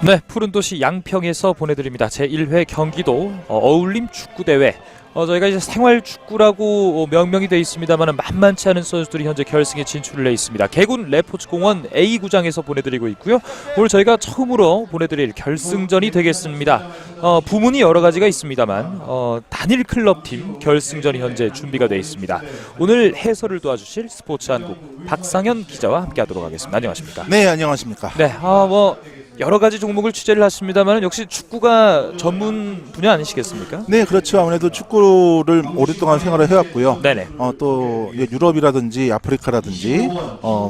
네, 푸른 도시 양평에서 보내드립니다. 제1회 경기도 어울림 축구대회. 저희가 이제 생활축구라고 명명이 되어 있습니다만 만만치 않은 선수들이 현재 결승에 진출을 해 있습니다. 개군 레포츠공원 A구장에서 보내드리고 있고요. 오늘 저희가 처음으로 보내드릴 결승전이 되겠습니다. 부문이 여러 가지가 있습니다만 단일 클럽팀 결승전이 현재 준비가 되어 있습니다. 오늘 해설을 도와주실 스포츠한국 박상현 기자와 함께하도록 하겠습니다. 안녕하십니까? 네, 안녕하십니까? 네, 여러 가지 종목을 취재를 하십니다만 역시 축구가 전문 분야 아니시겠습니까? 네, 그렇죠. 아무래도 축구를 오랫동안 생활을 해왔고요. 네네. 또 유럽이라든지 아프리카라든지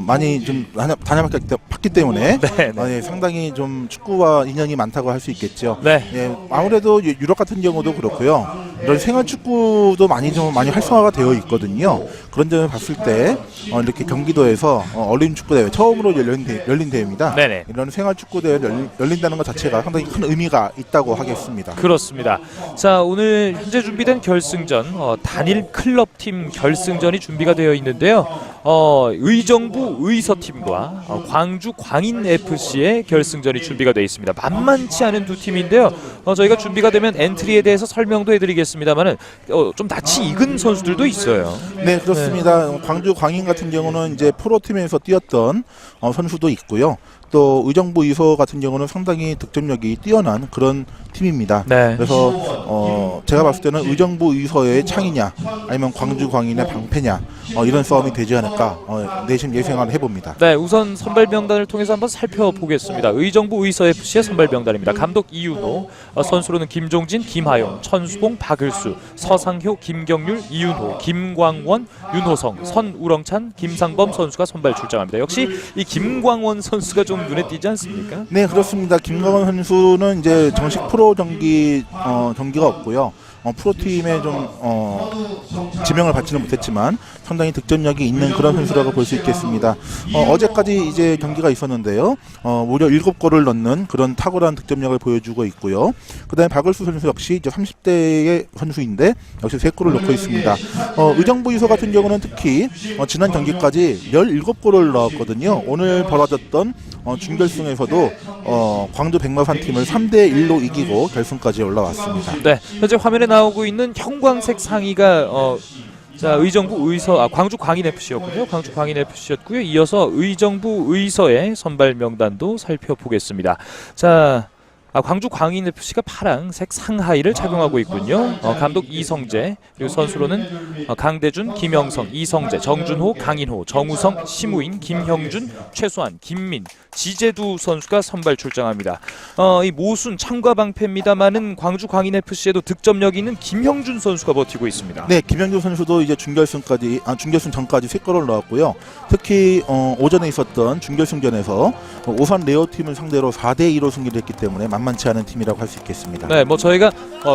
많이 좀 다녀봤기 때문에 네. 상당히 좀 축구와 인연이 많다고 할 수 있겠죠. 네. 예, 아무래도 유럽 같은 경우도 그렇고요. 이런 생활 축구도 많이 활성화가 되어 있거든요. 그런 점을 봤을 때 이렇게 경기도에서 어울림 축구대회 처음으로 열린 대회입니다. 네네. 이런 생활 축구대회 열린다는 것 자체가 상당히 큰 의미가 있다고 하겠습니다. 그렇습니다. 자, 오늘 현재 준비된 결승전 단일 클럽팀 결승전이 준비가 되어 있는데요. 의정부 의서팀과 광주 광인FC의 결승전이 준비가 되어 있습니다. 만만치 않은 두 팀인데요. 저희가 준비가 되면 엔트리에 대해서 설명도 해드리겠습니다만은 좀 낯이 익은 선수들도 있어요. 네, 그렇습니다. 네. 광주 광인 같은 경우는 이제 프로팀에서 뛰었던 선수도 있고요. 또 의정부 의서 같은 경우는 상당히 득점력이 뛰어난 그런 팀입니다. 네. 그래서 제가 봤을 때는 의정부 의서의 창이냐 아니면 광주 광인의 방패냐 이런 싸움이 되지 않을까 내심 예상을 해봅니다. 네, 우선 선발 명단을 통해서 한번 살펴보겠습니다. 의정부 의서 FC의 선발 명단입니다. 감독 이윤호, 선수로는 김종진, 김하용, 천수봉, 박을수, 서상효, 김경률, 이윤호, 김광원, 윤호성, 선우렁찬, 김상범 선수가 선발 출장합니다. 역시 이 김광원 선수가 좀 눈에 띄지 않습니까? 네, 그렇습니다. 김광원 선수는 이제 정식 프로 경기가 없고요. 프로팀에 좀 지명을 받지는 못했지만 상당히 득점력이 있는 그런 선수라고 볼 수 있겠습니다. 어제까지 이제 경기가 있었는데요. 무려 7골을 넣는 그런 탁월한 득점력을 보여주고 있고요. 그다음에 박을수 선수 역시 이제 30대의 선수인데 역시 3골을 넣고 있습니다. 의정부 이소 같은 경우는 특히 지난 경기까지 17골을 넣었거든요. 오늘 벌어졌던 준결승에서도 광주 백마산 팀을 3대1로 이기고 결승까지 올라왔습니다. 네, 현재 화면에 나오고 있는 형광색 상의가 자, 광주 광인 FC였군요. 광주 광인 FC였고요. 이어서 의정부 의서의 선발 명단도 살펴보겠습니다. 자, 광주 광인 FC가 파랑색 상하이를 착용하고 있군요. 감독 이성재, 그리고 선수로는 강대준, 김영성, 이성재, 정준호, 강인호, 정우성, 심우인, 김형준, 최수환, 김민, 지재두 선수가 선발 출장합니다. 이 모순 창과 방패입니다만은 광주 광인 FC에도 득점력이 있는 김형준 선수가 버티고 있습니다. 네, 김형준 선수도 이제 준결승 전까지 3골을 넣었고요. 특히 오전에 있었던 준결승전에서 오산 레어팀을 상대로 4대2로 승리를 했기 때문에 만만치 않은 팀이라고 할 수 있겠습니다. 네, 저희가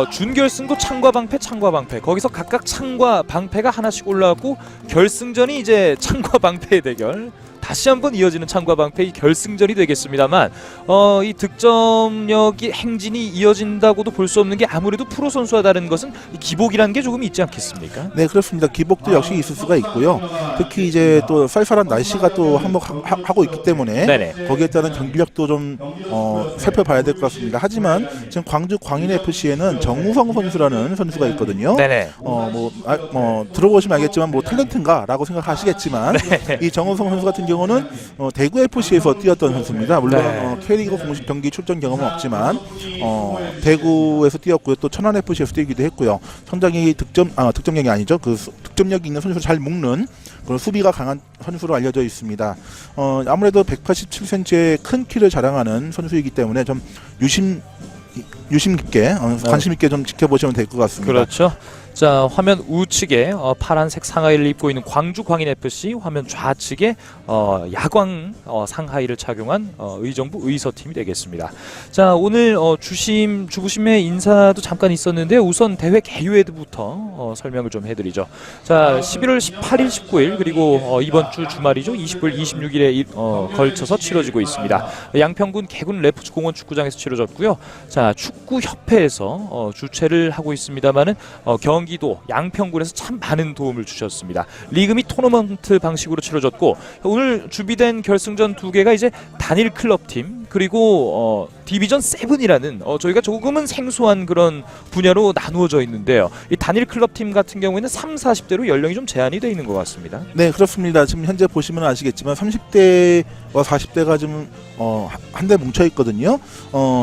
준결승도 창과 방패 거기서 각각 창과 방패가 하나씩 올라왔고 결승전이 이제 창과 방패의 대결. 다시 한번 이어지는 창과 방패의 결승전이 되겠습니다만 이 득점력이 행진이 이어진다고도 볼 수 없는 게 아무래도 프로 선수와 다른 것은 이 기복이라는 게 조금 있지 않겠습니까? 네, 그렇습니다. 기복도 역시 있을 수가 있고요. 특히 이제 또 쌀쌀한 날씨가 또 한몫하고 있기 때문에 네네. 거기에 따른 경기력도 좀 살펴봐야 될 것 같습니다. 하지만 지금 광주 광인 FC에는 정우성 선수라는 선수가 있거든요. 네네. 들어보시면 알겠지만 탤런트인가라고 생각하시겠지만 이 정우성 선수 같은 경우는 대구 FC에서 뛰었던 선수입니다. 물론 K리그 공식 경기 출전 경험은 없지만 대구에서 뛰었고요. 또 천안 FC에서 뛰기도 했고요. 상당히 득점력이 아니죠. 그 득점력이 있는 선수를 잘 묶는 그런 수비가 강한 선수로 알려져 있습니다. 아무래도 187cm의 큰 키를 자랑하는 선수이기 때문에 좀 유심 깊게 관심 있게 좀 지켜보시면 될 것 같습니다. 그렇죠. 자, 화면 우측에 파란색 상하이를 입고 있는 광주 광인 FC, 화면 좌측에 야광 상하이를 착용한 의정부 의서팀이 되겠습니다. 자, 오늘 주부심의 인사도 잠깐 있었는데 우선 대회 개요일부터 설명을 좀 해드리죠. 자, 11월 18일, 19일 그리고 이번 주 주말이죠. 29일, 26일에 걸쳐서 치러지고 있습니다. 양평군 개군 레포츠공원 축구장에서 치러졌고요. 자, 축구협회에서 주최를 하고 있습니다만은 경기도 양평군에서 참 많은 도움을 주셨습니다. 리그 및 토너먼트 방식으로 치러졌고 오늘 준비된 결승전 두 개가 이제 단일 클럽팀 그리고 디비전 7이라는 저희가 조금은 생소한 그런 분야로 나누어져 있는데요. 이 단일 클럽 팀 같은 경우에는 3, 40대로 연령이 좀 제한이 돼 있는 것 같습니다. 네, 그렇습니다. 지금 현재 보시면 아시겠지만 30대와 40대가 좀 한데 뭉쳐 있거든요.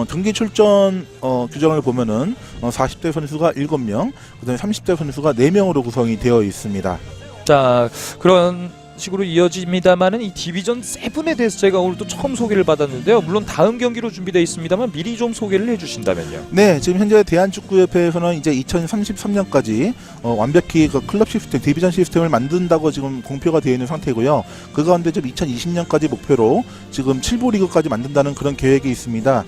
경기 출전 규정을 보면은 40대 선수가 7명, 그다음에 30대 선수가 4명으로 구성이 되어 있습니다. 자, 그런 식으로 이어집니다만은 이 디비전 7에 대해서 제가 오늘 또 처음 소개를 받았는데요. 물론 다음 경기로 준비되어 있습니다만 미리 좀 소개를 해주신다면요. 네, 지금 현재 대한축구협회에서는 이제 2033년까지 완벽히 그 클럽 시스템, 디비전 시스템을 만든다고 지금 공표가 되어 있는 상태고요. 그 가운데 지금 2020년까지 목표로 지금 7부 리그까지 만든다는 그런 계획이 있습니다.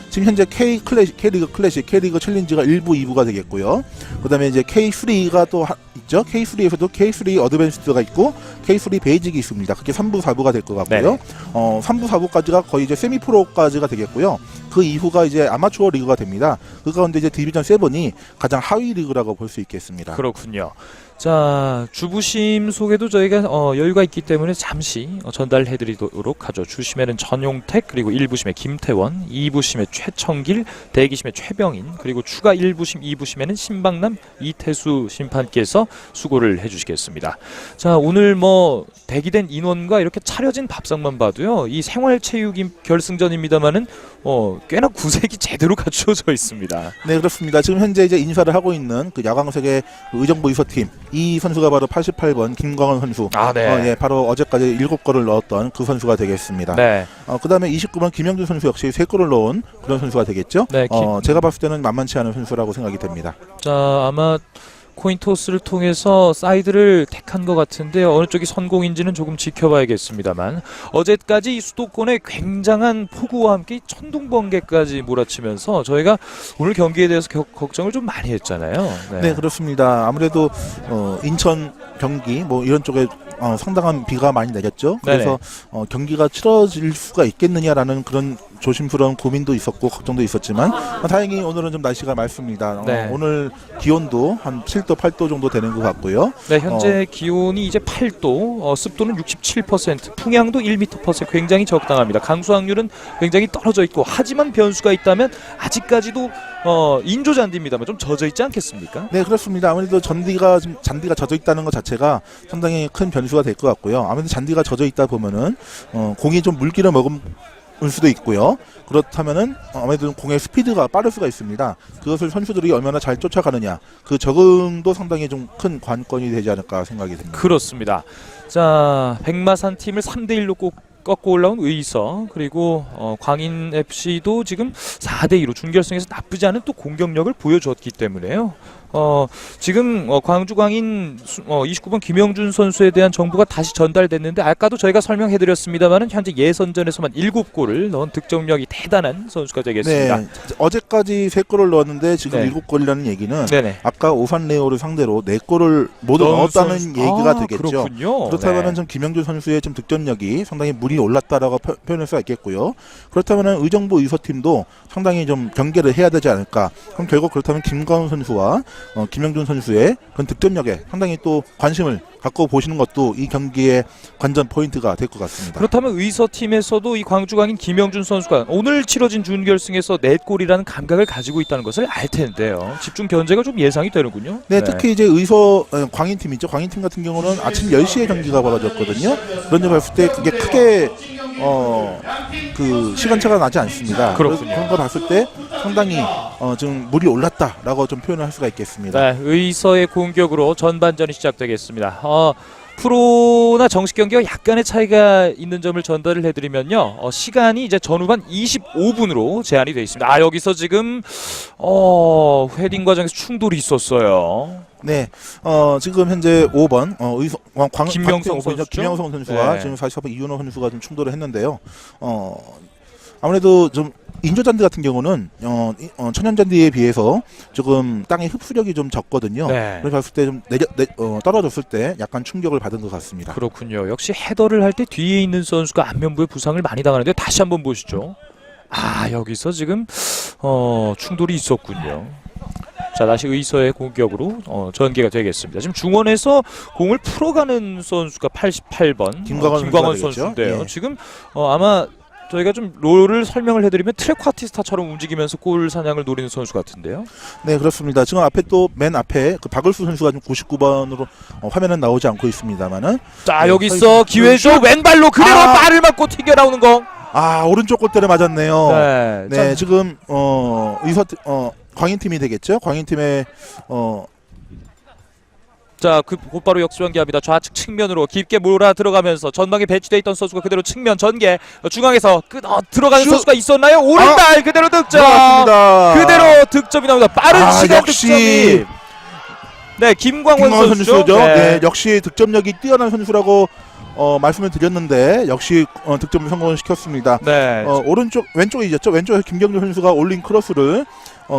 지금 현재 K리그 클래식, K리그 챌린지가 1부, 2부가 되겠고요. 그다음에 이제 K3가 또 있죠. K3에서도 K3 어드밴스드가 있고 K3 베이직이 있습니다. 그게 3부, 4부가 될 것 같고요. 3부, 4부까지가 거의 이제 세미프로까지가 되겠고요. 그 이후가 이제 아마추어 리그가 됩니다. 그 가운데 이제 디비전 7이 가장 하위 리그라고 볼 수 있겠습니다. 그렇군요. 자, 주부심 소개도 저희가 여유가 있기 때문에 잠시 전달해드리도록 하죠. 주심에는 전용택, 그리고 1부심에 김태원, 2부심에 최청길, 대기심에 최병인, 그리고 추가 1부심, 2부심에는 신박남 이태수 심판께서 수고를 해주시겠습니다. 자, 오늘 뭐 대기된 인원과 이렇게 차려진 밥상만 봐도요, 이 생활체육 결승전입니다만은 꽤나 구색이 제대로 갖추어져 있습니다. 네, 그렇습니다. 지금 현재 이제 인사를 하고 있는 그 야광색의 의정부 이서팀, 이 선수가 바로 88번 김광원 선수. 네. 예, 바로 어제까지 7골을 넣었던 그 선수가 되겠습니다. 네. 그다음에 29번 김영준 선수 역시 3골을 넣은 그런 선수가 되겠죠. 네, 제가 봤을 때는 만만치 않은 선수라고 생각이 됩니다. 자, 아마 코인토스를 통해서 사이드를 택한 것 같은데 어느 쪽이 선공인지는 조금 지켜봐야겠습니다만, 어제까지 이 수도권에 굉장한 폭우와 함께 천둥번개까지 몰아치면서 저희가 오늘 경기에 대해서 걱정을 좀 많이 했잖아요. 네, 그렇습니다. 아무래도 인천, 경기 뭐 이런 쪽에 상당한 비가 많이 내렸죠. 그래서 경기가 치러질 수가 있겠느냐라는 그런 조심스러운 고민도 있었고 걱정도 있었지만 다행히 오늘은 좀 날씨가 맑습니다. 네. 오늘 기온도 한 7도, 8도 정도 되는 것 같고요. 네, 현재 기온이 이제 8도, 습도는 67%, 풍향도 1m/s 굉장히 적당합니다. 강수확률은 굉장히 떨어져 있고, 하지만 변수가 있다면 아직까지도 인조 잔디입니다만 좀 젖어 있지 않겠습니까? 네, 그렇습니다. 아무래도 잔디가 젖어 있다는 것 자체가 상당히 큰 변수가 될 것 같고요. 아무래도 잔디가 젖어 있다 보면은 공이 좀 물기를 머금을 수도 있고요. 그렇다면은 아무래도 공의 스피드가 빠를 수가 있습니다. 그것을 선수들이 얼마나 잘 쫓아가느냐, 그 적응도 상당히 좀 큰 관건이 되지 않을까 생각이 듭니다. 그렇습니다. 자, 백마산 팀을 3대1로 꺾고 올라온 의서, 그리고 광인 FC도 지금 4대2로 준결승에서 나쁘지 않은 또 공격력을 보여줬기 때문에요. 지금 광주 광인 29번 김영준 선수에 대한 정보가 다시 전달됐는데, 아까도 저희가 설명해드렸습니다만은 현재 예선전에서만 7골을 넣은 득점력이 대단한 선수가 되겠습니다. 네, 어제까지 3골을 넣었는데 지금 7골이라는 얘기는 아까 오산레오를 상대로 4골을 모두 넣었다는 얘기가 되겠죠. 그렇군요. 그렇다면 좀 김영준 선수의 좀 득점력이 상당히 물이 올랐다라고 표현할 수가 있겠고요. 그렇다면 의정부 의서팀도 상당히 좀 경계를 해야 되지 않을까. 그럼 결국 그렇다면 김광훈 선수와 김영준 선수의 그런 득점력에 상당히 또 관심을 갖고 보시는 것도 이 경기의 관전 포인트가 될 것 같습니다. 그렇다면 의서팀에서도 이 광주광인 김영준 선수가 오늘 치러진 준결승에서 4골이라는 감각을 가지고 있다는 것을 알 텐데요. 집중 견제가 좀 예상이 되는군요. 네, 특히 이제 광인팀 있죠. 광인팀 같은 경우는 아침 10시에 경기가 벌어졌거든요. 그런 점 봤을 때 그게 크게 그 시간차가 나지 않습니다. 그렇군요. 그런 거 봤을 때 상당히 좀 물이 올랐다라고 좀 표현을 할 수가 있겠습니다. 네, 의서의 공격으로 전반전이 시작되겠습니다. 프로나 정식 경기와 약간의 차이가 있는 점을 전달을 해드리면요, 시간이 이제 전후반 25분으로 제한이 되어 있습니다. 여기서 지금 헤딩 과정에서 충돌이 있었어요. 네, 지금 현재 5번 김명성 선수와 지금 44번 이윤호 선수가 좀 충돌을 했는데요. 아무래도 좀 인조잔디 같은 경우는 천연잔디에 비해서 조금 땅의 흡수력이 좀 적거든요. 그래서 봤을 때 좀 떨어졌을 때 약간 충격을 받은 것 같습니다. 그렇군요. 역시 헤더를 할 때 뒤에 있는 선수가 안면부에 부상을 많이 당하는데, 다시 한번 보시죠. 여기서 지금 충돌이 있었군요. 자, 다시 의서의 공격으로 전개가 되겠습니다. 지금 중원에서 공을 풀어가는 선수가 88번 김광원 선수인데요. 지금 아마 저희가 좀 롤을 설명을 해드리면 트랙화티스타처럼 움직이면서 골 사냥을 노리는 선수 같은데요. 네, 그렇습니다. 지금 앞에 또 맨 앞에 그 박을수 선수가 좀 99번으로 화면은 나오지 않고 있습니다만은. 자 네, 여기서 기회죠. 왼발로 그대로 발을 맞고 튕겨 나오는 거. 오른쪽 골대를 맞았네요. 네, 네, 지금 광인팀이 되겠죠. 광인팀의 자, 곧바로 역수연기합니다. 좌측 측면으로 깊게 몰아 들어가면서 전방에 배치돼 있던 선수가 그대로 측면 전개 중앙에서 들어가는 슛! 선수가 있었나요? 오른발 그대로 득점. 들어갔습니다. 그대로 득점이 나옵니다. 빠른 시간 역시 득점이. 네, 김광원 선수죠. 네, 역시 득점력이 뛰어난 선수라고 말씀을 드렸는데 역시 득점을 성공을 시켰습니다. 네. 왼쪽에 있었죠. 왼쪽에서 김경준 선수가 올린 크로스를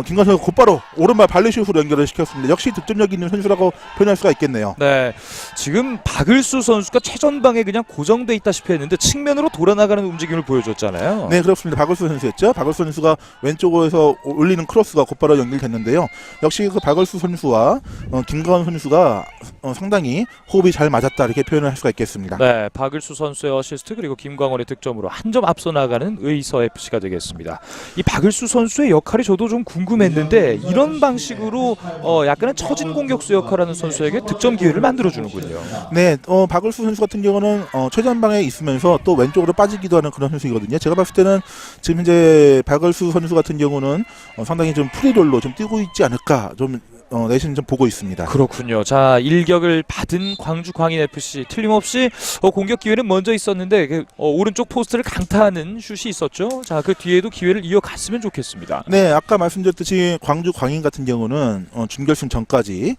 김광현 선수가 곧바로 오른발 발리슛으로 연결을 시켰습니다. 역시 득점력 있는 선수라고 표현할 수가 있겠네요. 네, 지금 박을수 선수가 최전방에 그냥 고정돼 있다시피 했는데 측면으로 돌아나가는 움직임을 보여줬잖아요. 네, 그렇습니다. 박을수 선수였죠. 박을수 선수가 왼쪽에서 올리는 크로스가 곧바로 연결됐는데요. 역시 그 박을수 선수와 김광현 선수가 상당히 호흡이 잘 맞았다 이렇게 표현을 할 수가 있겠습니다. 네, 박을수 선수의 어시스트 그리고 김광원의 득점으로 한 점 앞서 나가는 의서 FC가 되겠습니다. 이 박을수 선수의 역할이 저도 좀 궁금했는데 이런 방식으로 약간은 처진 공격수 역할하는 선수에게 득점 기회를 만들어주는군요. 네, 박을수 선수 같은 경우는 최전방에 있으면서 또 왼쪽으로 빠지기도 하는 그런 선수이거든요. 제가 봤을 때는 지금 현재 박을수 선수 같은 경우는 상당히 좀 프리롤로 좀 뛰고 있지 않을까 좀 내신 좀 보고 있습니다. 그렇군요. 자, 일격을 받은 광주 광인 FC 틀림없이 공격 기회는 먼저 있었는데 오른쪽 포스트를 강타하는 슛이 있었죠. 자, 그 뒤에도 기회를 이어갔으면 좋겠습니다. 네, 아까 말씀드렸듯이 광주 광인 같은 경우는 준결승 전까지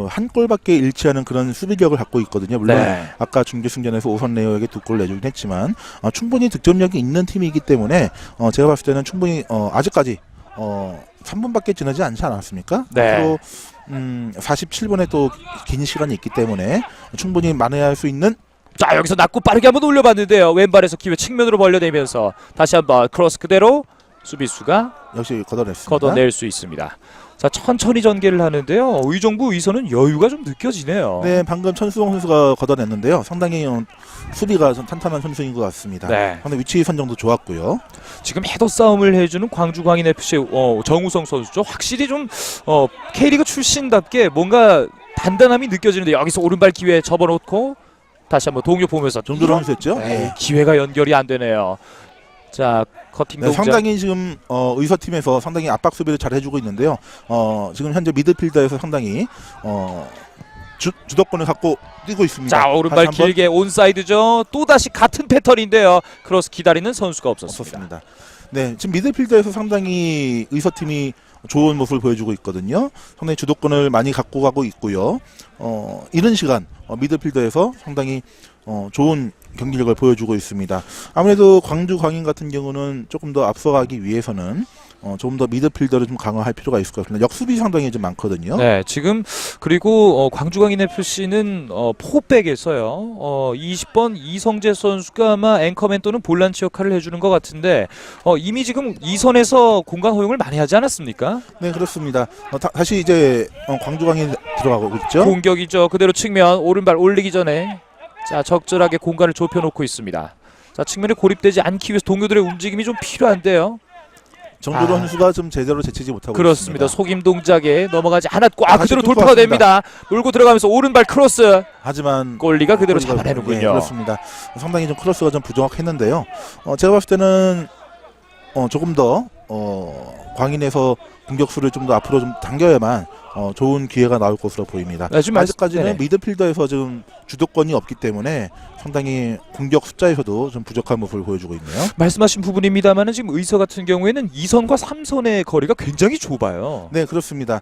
한 골밖에 잃지 않은 그런 수비력을 갖고 있거든요. 물론 네. 아까 준결승전에서 오선 레오에게 2골 내주긴 했지만 충분히 득점력이 있는 팀이기 때문에 제가 봤을 때는 충분히 아직까지 3분밖에 지나지 않지 않았습니까? 네. 앞으로 47분에 또 긴 시간이 있기 때문에 충분히 만회할 수 있는. 자, 여기서 낮고 빠르게 한번 올려봤는데요. 왼발에서 기회 측면으로 벌려내면서 다시 한번 크로스 그대로 수비수가 역시 걷어냈습니다. 걷어낼 수 있습니다. 자, 천천히 전개를 하는데요. 의정부 의선은 여유가 좀 느껴지네요. 네, 방금 천수홍 선수가 걷어냈는데요. 상당히 수비가 좀 탄탄한 선수인 것 같습니다. 네. 상당히 위치 선정도 좋았고요. 지금 헤더 싸움을 해주는 광주 광인 FC 정우성 선수죠. 확실히 좀 K리그 출신답게 뭔가 단단함이 느껴지는데 여기서 오른발 기회 접어놓고 다시 한번 동료 보면서 정도로 선수였죠. 네, 기회가 연결이 안 되네요. 자, 커팅 네, 동작. 상당히 지금 의서팀에서 상당히 압박 수비를 잘 해주고 있는데요. 지금 현재 미드필더에서 상당히 주도권을 갖고 뛰고 있습니다. 자, 오른발 길게 온사이드죠. 또다시 같은 패턴인데요. 크로스 기다리는 선수가 없었습니다. 네, 지금 미드필더에서 상당히 의서팀이 좋은 모습을 보여주고 있거든요. 상당히 주도권을 많이 갖고 가고 있고요. 이른 시간 미드필더에서 상당히 좋은 경기력을 보여주고 있습니다. 아무래도 광주 광인 같은 경우는 조금 더 앞서가기 위해서는 조금 더 미드필더를 좀 강화할 필요가 있을 것 같습니다. 역수비 상당히 좀 많거든요. 네, 지금 그리고 광주 광인 FC는 포백에서요. 20번 이성재 선수가 아마 앵커맨 또는 볼란치 역할을 해주는 것 같은데 이미 지금 이 선에서 공간 허용을 많이 하지 않았습니까? 네, 그렇습니다. 다시 이제 광주 광인 들어가고 있죠. 공격이죠. 그대로 측면 오른발 올리기 전에 자, 적절하게 공간을 좁혀놓고 있습니다. 자, 측면에 고립되지 않기 위해서 동료들의 움직임이 좀 필요한데요. 정조로 선수가 좀 제대로 제치지 못하고 그렇습니다. 있습니다. 속임 동작에 넘어가지 않았고 그대로 뚫고 돌파가 왔습니다. 됩니다. 몰고 들어가면서 오른발 크로스. 하지만 골리가 그대로 골리가, 잡아내는군요. 예, 그렇습니다. 상당히 좀 크로스가 좀 부정확했는데요. 제가 봤을 때는 조금 더 광인에서 공격수를 좀 더 앞으로 좀 당겨야만 좋은 기회가 나올 것으로 보입니다. 네, 지금 아직까지는 네네. 미드필더에서 지금 주도권이 없기 때문에 상당히 공격 숫자에서도 좀 부족한 모습을 보여주고 있네요. 말씀하신 부분입니다만은 지금 의서 같은 경우에는 2선과 3선의 거리가 굉장히 좁아요. 네, 그렇습니다.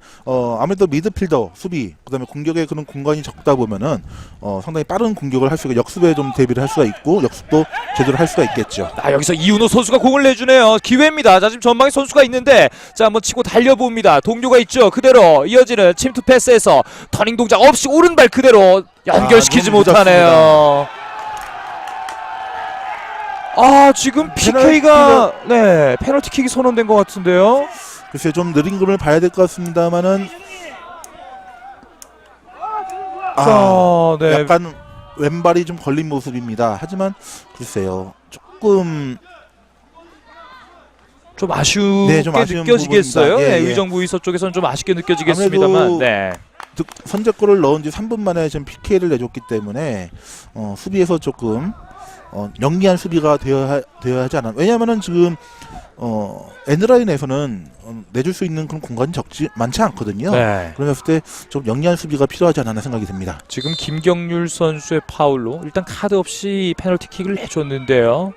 아무래도 미드필더 수비 그다음에 공격에 그런 공간이 적다 보면은 상당히 빠른 공격을 할 수가 역습에 좀 대비를 할 수가 있고 역습도 제대로 할 수가 있겠죠. 여기서 이윤호 선수가 공을 내주네요. 기회입니다. 자, 지금 전방에 선수가 있는데 자, 한번 치고 달려봅니다. 동료가 있죠. 그대로 이어지는 침투 패스에서 터닝 동작 없이 오른발 그대로 연결시키지 너무 못하네요. 지금 PK가 페널티킥이 선언된 것 같은데요. 글쎄 좀 느린 그림을 봐야 될 것 같습니다만은 네. 약간 왼발이 좀 걸린 모습입니다. 하지만 글쎄요 조금 좀 아쉽게 네, 좀 아쉬운 느껴지겠어요. 부분입니다. 예, 네, 예. 의정부 의서 쪽에서는 좀 아쉽게 느껴지겠습니다만. 아무래도 네. 선제골을 넣은 지 3분 만에 지금 PK를 내줬기 때문에 수비에서 조금 영리한 수비가 되어야 하지 않나. 왜냐하면은 지금 엔드라인에서는 내줄 수 있는 그런 공간이 많지 않거든요. 네. 그랬을 때 좀 영리한 수비가 필요하지 않나 생각이 듭니다. 지금 김경률 선수의 파울로 일단 카드 없이 페널티킥을 내줬는데요.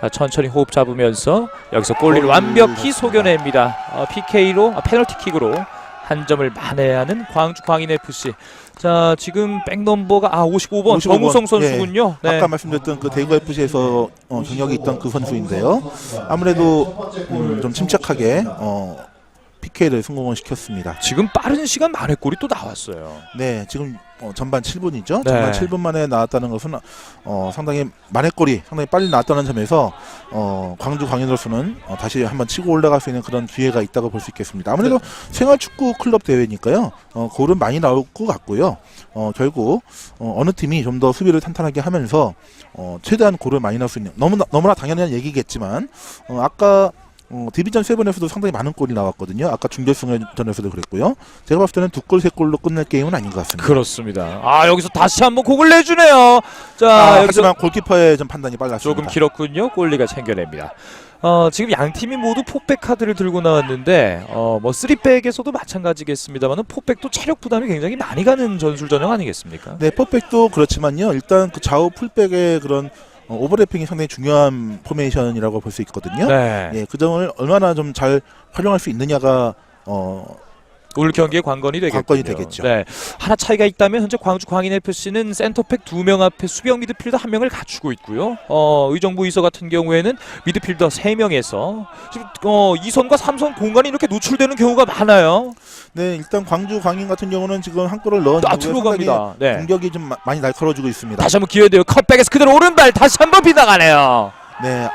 자, 천천히 호흡 잡으면서 여기서 골리를 완벽히 속여냅니다. PK로 페널티킥으로 한 점을 만회하는 광주 광인FC. 자, 지금 백넘버가 55번 55번. 정우성 선수군요. 네. 아까 말씀드렸던 그 대구 FC에서 경력이 있던 그 선수인데요. 아무래도 좀 침착하게 PK를 성공을 시켰습니다. 지금 빠른 시간 만에 골이 또 나왔어요. 네, 지금 전반 7분이죠. 네. 전반 7분 만에 나왔다는 것은 상당히 만회골이 상당히 빨리 나왔다는 점에서 광주 광인으로서는 다시 한번 치고 올라갈 수 있는 그런 기회가 있다고 볼 수 있겠습니다. 아무래도 생활축구 클럽 대회니까요. 골은 많이 나올 것 같고요. 결국 어느 팀이 좀 더 수비를 탄탄하게 하면서 최대한 골을 많이 넣을 수 있는 너무나 당연한 얘기겠지만 아까 디비전 7에서도 상당히 많은 골이 나왔거든요. 아까 중결승전에서도 그랬고요. 제가 봤을 때는 2골, 3골로 끝낼 게임은 아닌 것 같습니다. 그렇습니다. 여기서 다시 한번 공을 내주네요. 자, 여기서 하지만 골키퍼의 좀 판단이 빨랐습니다. 조금 길었군요. 골리가 챙겨냅니다. 지금 양 팀이 모두 포백 카드를 들고 나왔는데 뭐 3백에서도 마찬가지겠습니다만 포백도 체력 부담이 굉장히 많이 가는 전술 전형 아니겠습니까? 네, 퍼펙도 그렇지만요. 일단 그 좌우 풀백의 그런 오버래핑이 상당히 중요한 포메이션이라고 볼 수 있거든요. 네. 예, 그 점을 얼마나 좀 잘 활용할 수 있느냐가 오늘 경기의 관건이 되겠군요. 관건이 되겠죠. 네. 하나 차이가 있다면 현재 광주 광인FC는 센터백 2명 앞에 수비형 미드필더 1명을 갖추고 있고요. 의정부 의서 같은 경우에는 미드필더 3명에서 지금 2선과 3선 공간이 이렇게 노출되는 경우가 많아요. 네, 일단 광주 광인 같은 경우는 지금 한 골을 넣은 이후에 들어갑니다. 상당히 네. 공격이 좀 많이 날카로워지고 있습니다. 다시 한번 기회돼요. 컷백에서 그대로 오른발 다시 한번 빗나가네요. 네,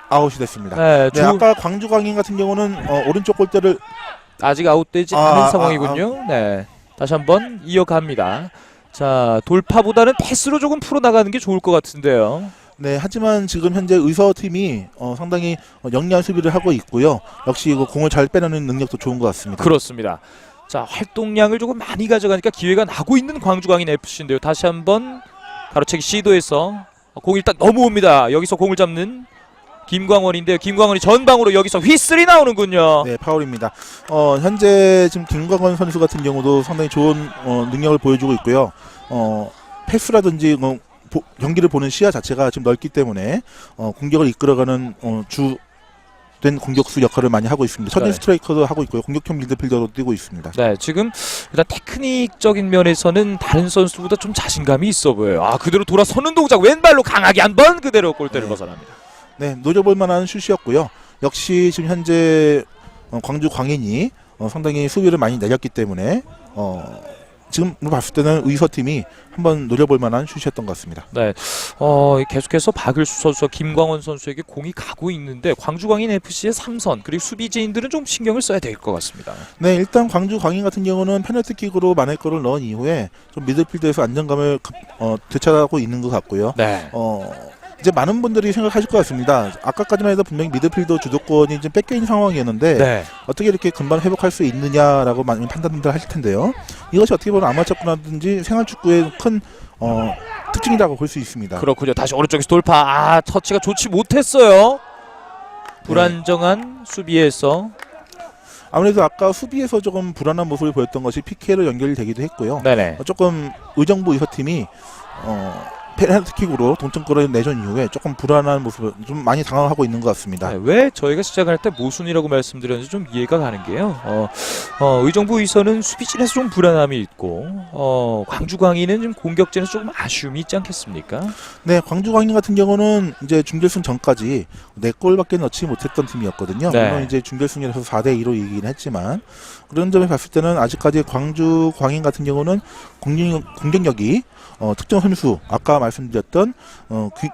아웃이 됐습니다. 네, 네, 아까 광주 광인 같은 경우는 오른쪽 골대를 아직 아웃되지 않은 상황이군요. 네, 다시 한번 이어갑니다. 자, 돌파보다는 패스로 조금 풀어나가는 게 좋을 것 같은데요. 네, 하지만 지금 현재 의서팀이 상당히 영리한 수비를 하고 있고요. 역시 그 공을 잘 빼내는 능력도 좋은 것 같습니다. 그렇습니다. 자, 활동량을 조금 많이 가져가니까 기회가 나고 있는 광주광인FC인데요. 다시 한번 가로채기 시도해서 공 일단 넘어옵니다. 여기서 공을 잡는 김광원인데요. 김광원이 전방으로 여기서 휘슬이 나오는군요. 네, 파울입니다. 현재 지금 김광원 선수 같은 경우도 상당히 좋은 능력을 보여주고 있고요. 패스라든지 경기를 보는 시야 자체가 지금 넓기 때문에 공격을 이끌어가는 주된 공격수 역할을 많이 하고 있습니다. 첫인 네. 스트라이커도 하고 있고요. 공격형 미드필더도 뛰고 있습니다. 네, 지금 일단 테크닉적인 면에서는 다른 선수보다 좀 자신감이 있어 보여요. 그대로 돌아서는 동작 왼발로 강하게 한번 그대로 골대를 벗어납니다. 네, 노려볼 만한 슛이었고요. 역시 지금 현재 광주 광인이 상당히 수비를 많이 내렸기 때문에 지금 봤을 때는 의서팀이 한번 노려볼 만한 슛이었던 것 같습니다. 네, 계속해서 박일수 선수와 김광원 선수에게 공이 가고 있는데 광주광인FC의 3선 그리고 수비진들은 좀 신경을 써야 될 것 같습니다. 네, 일단 광주 광인 같은 경우는 페널티킥으로 만회골을 넣은 이후에 좀 미드필드에서 안정감을 되찾아가고 있는 것 같고요. 네. 이제 많은 분들이 생각하실 것 같습니다. 아까까지만 해도 분명히 미드필더 주도권이 좀 뺏겨있는 상황이었는데 네. 어떻게 이렇게 금방 회복할 수 있느냐라고 많은 판단들 하실 텐데요. 이것이 어떻게 보면 아마추어라든지 생활축구의 큰 특징이라고 볼 수 있습니다. 그렇군요. 다시 오른쪽에서 돌파. 터치가 좋지 못했어요. 불안정한 수비에서. 아무래도 아까 수비에서 조금 불안한 모습을 보였던 것이 PK로 연결이 되기도 했고요. 네네. 조금 의정부 의서팀이 페널티킥으로 동점골을 내준 이후에 조금 불안한 모습을 좀 많이 당황하고 있는 것 같습니다. 네, 왜 저희가 시작할 때 모순이라고 말씀드렸는지 좀 이해가 가는 게요. 의정부 의서는 수비진에서 좀 불안함이 있고 광주광인은 좀 공격진에서 조금 아쉬움이 있지 않겠습니까? 네, 광주광인 같은 경우는 이제 중결승 전까지 4골밖에 넣지 못했던 팀이었거든요. 네. 물론 이제 중결승에서 4대2로 이기긴 했지만 그런 점에 봤을 때는 아직까지 광주광인 같은 경우는 공격력이 특정 선수 아까 말씀드렸던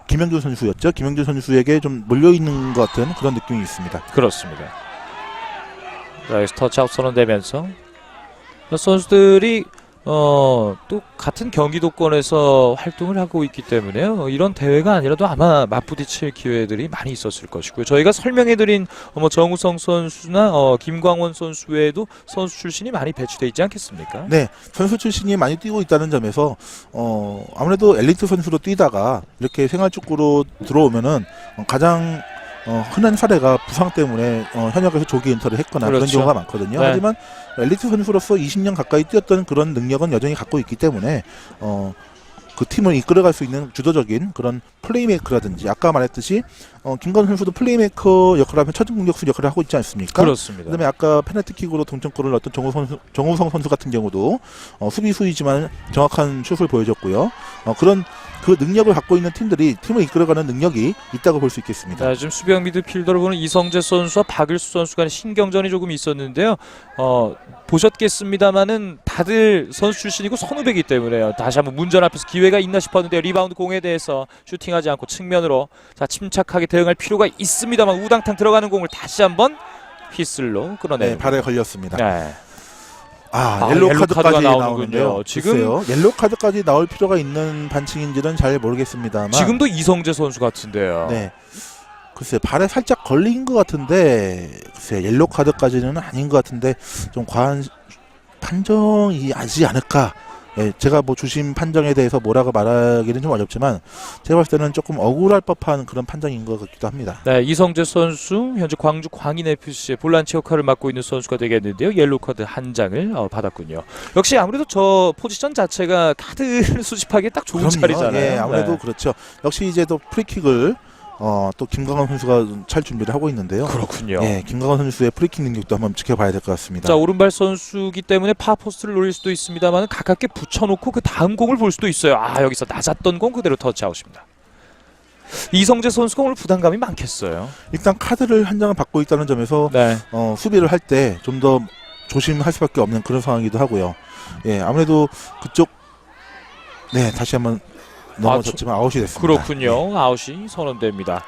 김영준 선수였죠. 김영준 선수에게 좀 몰려있는 것 같은 그런 느낌이 있습니다. 그렇습니다. 자, 여기서 터치아웃 선언되면서 선수들이 또 같은 경기도권에서 활동을 하고 있기 때문에요. 이런 대회가 아니라도 아마 맞부딪힐 기회들이 많이 있었을 것이고요. 저희가 설명해드린 뭐 정우성 선수나 김광원 선수 외에도 선수 출신이 많이 배치되어 있지 않겠습니까? 네, 선수 출신이 많이 뛰고 있다는 점에서 아무래도 엘리트 선수로 뛰다가 이렇게 생활축구로 들어오면은 가장 흔한 사례가 부상 때문에 현역에서 조기 은퇴를 했거나 그렇죠. 그런 경우가 많거든요. 네. 하지만 엘리트 선수로서 20년 가까이 뛰었던 그런 능력은 여전히 갖고 있기 때문에 그 팀을 이끌어갈 수 있는 주도적인 그런 플레이메이커라든지 아까 말했듯이 김건 선수도 플레이메이커 역할을 하면 초중 공격수 역할을 하고 있지 않습니까? 그렇습니다. 그다음에 아까 페널티킥으로 동점골을 넣었던 정우성 선수 같은 경우도 수비수이지만 정확한 슛을 보여줬고요. 그런 그 능력을 갖고 있는 팀들이 팀을 이끌어가는 능력이 있다고 볼 수 있겠습니다. 자, 지금 수비형 미드필더로 보는 이성재 선수와 박일수 선수 간의 신경전이 조금 있었는데요. 보셨겠습니다만은 다들 선수 출신이고 선후배이기 때문에요. 다시 한번 문전 앞에서 기회가 있나 싶었는데요. 리바운드 공에 대해서 슈팅하지 않고 측면으로 자 침착하게 대응할 필요가 있습니다만 우당탕 들어가는 공을 다시 한번 휘슬로 끌어내는. 네, 발에 걸렸습니다. 네. 옐로우 옐로우 카드까지 카드가 나오는데요. 나오는군요. 지금 글쎄요, 옐로우 카드까지 나올 필요가 있는 반칙인지는 잘 모르겠습니다만 지금도 이성재 선수 같은데요. 네. 글쎄 발에 살짝 걸린 것 같은데 글쎄 옐로우 카드까지는 아닌 것 같은데 좀 과한 판정이 아니지 않을까. 예, 제가 뭐 주심 판정에 대해서 뭐라고 말하기는 좀 어렵지만 제가 봤을 때는 조금 억울할 법한 그런 판정인 것 같기도 합니다. 네, 이성재 선수 현재 광주 광인FC의 볼란치 역할을 맡고 있는 선수가 되겠는데요. 옐로우 카드 한 장을 받았군요. 역시 아무래도 저 포지션 자체가 카드를 수집하기에 딱 좋은 그럼요. 자리잖아요. 예, 아무래도 네. 그렇죠. 역시 이제 또 프리킥을 또 김광원 선수가 찰 준비를 하고 있는데요. 그렇군요. 예, 김광원 선수의 프리킥 능력도 한번 지켜봐야 될 것 같습니다. 자, 오른발 선수기 때문에 파포스트를 노릴 수도 있습니다만 가깝게 붙여놓고 그 다음 공을 볼 수도 있어요. 여기서 낮았던 공 그대로 터치아웃입니다. 이성재 선수가 오늘 부담감이 많겠어요. 일단 카드를 한 장을 받고 있다는 점에서 네. 수비를 할 때 좀 더 조심할 수밖에 없는 그런 상황이기도 하고요. 예, 아무래도 그쪽 다시 한번 넘어졌지만 아웃이 됐습니다. 그렇군요. 아웃이 선언됩니다.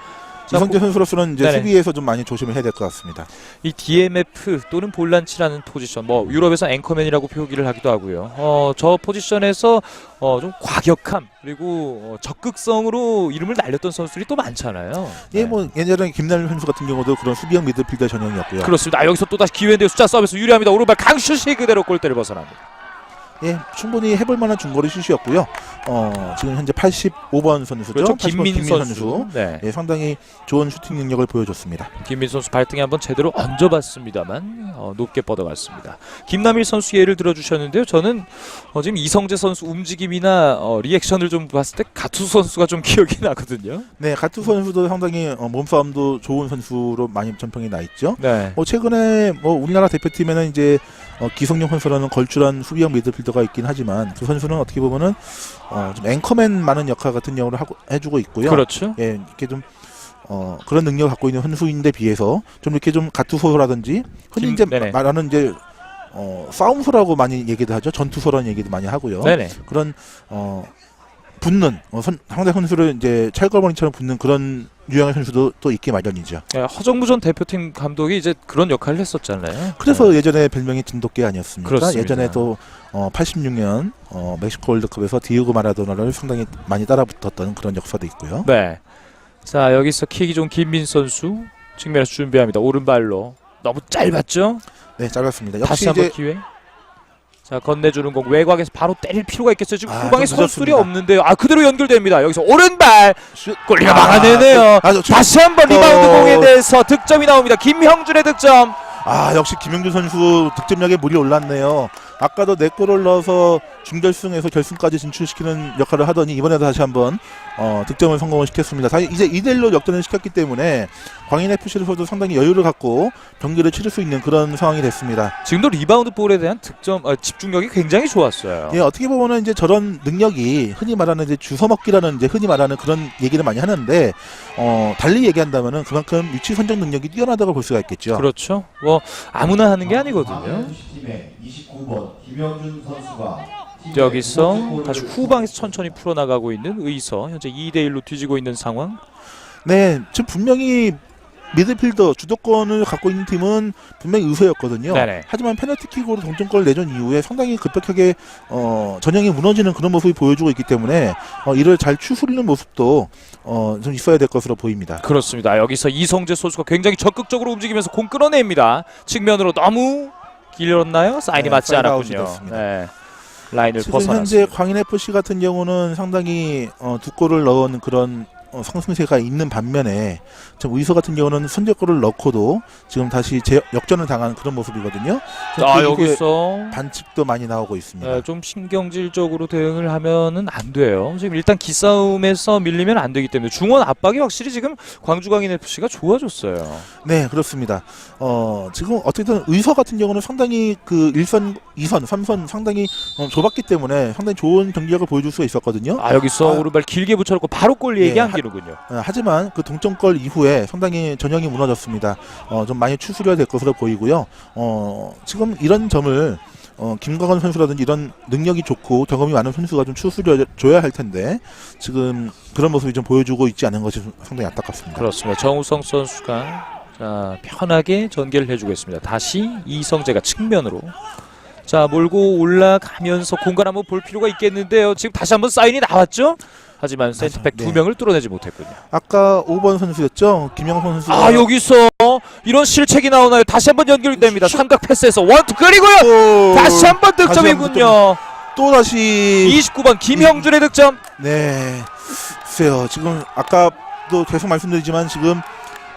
이성재 선수로서는 이제 네네. 수비에서 좀 많이 조심을 해야 될 것 같습니다. 이 DMF 또는 볼란치라는 포지션, 뭐 유럽에서 앵커맨이라고 표기를 하기도 하고요. 저 포지션에서 좀 과격함 그리고 적극성으로 이름을 날렸던 선수들이 또 많잖아요. 예, 뭐 예전에 김남일 선수 같은 경우도 그런 수비형 미드필더 전형이었고요. 그렇습니다. 여기서 또 다시 기회인데 숫자 서비스 유리합니다. 오른발 강슛이 그대로 골대를 벗어납니다. 예, 충분히 해볼 만한 중거리 슛이었고요. 지금 현재 85번 선수죠. 그렇죠. 85번 김민 선수. 네. 예, 상당히 좋은 슈팅 능력을 보여줬습니다. 김민 선수 발등에 한번 제대로 얹어봤습니다만 높게 뻗어갔습니다. 김남일 선수 예를 들어주셨는데요. 저는 지금 이성재 선수 움직임이나 리액션을 좀 봤을 때 가투 선수가 좀 기억이 나거든요. 네, 가투 선수도 상당히 몸싸움도 좋은 선수로 많이 전평이 나 있죠. 네. 최근에 우리나라 대표팀에는 이제 기성용 선수라는 걸출한 수비형 미드필더가 있긴 하지만 그 선수는 어떻게 보면은 좀 앵커맨 많은 역할 같은 경우를 해주고 있고요. 그렇죠. 예, 이렇게 좀 그런 능력을 갖고 있는 선수인데 비해서 좀 이렇게 좀 가투소라든지 흔히 이제 네네. 말하는 이제 싸움소라고 많이 얘기도 하죠. 전투소라는 얘기도 많이 하고요. 네네. 그런 붙는 상대 선수를 이제 찰거머리처럼 붙는 그런 유형의 선수도 또 있기 마련이죠. 네, 허정무 전 대표팀 감독이 이제 그런 역할을 했었잖아요. 그래서 예전에 별명이 진돗개 아니었습니까? 그렇습니다. 예전에 또 86년 멕시코 월드컵에서 디에고 마라도나를 상당히 많이 따라붙었던 그런 역사도 있고요. 네. 자, 여기서 킥이 좀 김민 선수 측면에서 준비합니다. 오른발로 너무 짧았죠? 네, 짧았습니다. 다시 역시 한번 이제 기회. 자, 건네주는 공 외곽에서 바로 때릴 필요가 있겠어요. 지금 후방에 좀 선수들이 늦었습니다. 없는데요. 그대로 연결됩니다. 여기서 오른발 슛. 골리가 막아내네요. 다시 한번 리바운드 공에 대해서 득점이 나옵니다. 김형준의 득점. 역시 김영준 선수 득점력에 물이 올랐네요. 아까도 4골을 넣어서 준결승에서 결승까지 진출시키는 역할을 하더니 이번에도 다시 한번 득점을 성공을 시켰습니다. 이제 2대1로 역전을 시켰기 때문에 광인FC로서도 상당히 여유를 갖고 경기를 치를 수 있는 그런 상황이 됐습니다. 지금도 리바운드 볼에 대한 득점 집중력이 굉장히 좋았어요. 예, 어떻게 보면은 이제 저런 능력이 흔히 말하는 이제 주워먹기라는 이제 흔히 말하는 그런 얘기를 많이 하는데 달리 얘기한다면은 그만큼 위치 선정 능력이 뛰어나다고 볼 수가 있겠죠. 그렇죠. 뭐 아무나 하는 게 아니거든요. 팀의 29번 김영준 선수가 여기서 다시 후방에서 천천히 풀어나가고 있는 의서 현재 2대1로 뒤지고 있는 상황. 네, 지금 분명히 미드필더 주도권을 갖고 있는 팀은 분명히 의소였거든요. 네네. 하지만 페널티킥으로 동점골을 내준 이후에 상당히 급격하게 전형이 무너지는 그런 모습이 보여주고 있기 때문에 이를 잘 추스리는 모습도 좀 있어야 될 것으로 보입니다. 그렇습니다. 여기서 이성재 선수가 굉장히 적극적으로 움직이면서 공 끌어냅니다. 측면으로 너무 길었나요? 사인이 네, 맞지 사인 않았군요. 아웃이 됐습니다. 네. 라인을 지금 현재 벗어났습니다. 광인FC 같은 경우는 상당히 두 골을 넣은 그런 상승세가 있는 반면에 지금 의소 같은 경우는 선제골을 넣고도 지금 다시 역전을 당한 그런 모습이거든요. 그 이후에 여기서 반칙도 많이 나오고 있습니다. 네, 좀 신경질적으로 대응을 하면은 안 돼요. 지금 일단 기싸움에서 밀리면 안 되기 때문에 중원 압박이 확실히 지금 광주광인 FC가 좋아졌어요. 네, 그렇습니다. 지금 어쨌든 의서 같은 경우는 상당히 그 1선, 2선, 3선 상당히 좁았기 때문에 상당히 좋은 경기력을 보여줄 수가 있었거든요. 여기서 오른발 길게 붙여놓고 바로 골 얘기 예, 안기는군요. 하지만 그 동점골 이후에 상당히 전형이 무너졌습니다. 좀 많이 추스려야 될 것으로 보이고요. 지금 이런 점을 김광원 선수라든지 이런 능력이 좋고 경험이 많은 선수가 좀 추스려줘야 할 텐데 지금 그런 모습이 좀 보여주고 있지 않은 것이 상당히 안타깝습니다. 그렇습니다. 정우성 선수가 자, 편하게 전개를 해주겠습니다. 다시 이성재가 측면으로 자 몰고 올라가면서 공간 한번 볼 필요가 있겠는데요. 지금 다시 한번 사인이 나왔죠? 하지만 센터백 네. 두 명을 뚫어내지 못했군요. 아까 5번 선수였죠? 김영선 선수가 여기서 이런 실책이 나오나요? 다시 한번 연결됩니다. 삼각 패스에서 원투 그리고요. 다시 한번 득점이군요. 또 다시 29번 김형준의 득점. 네, 글쎄요. 지금 아까도 계속 말씀드리지만 지금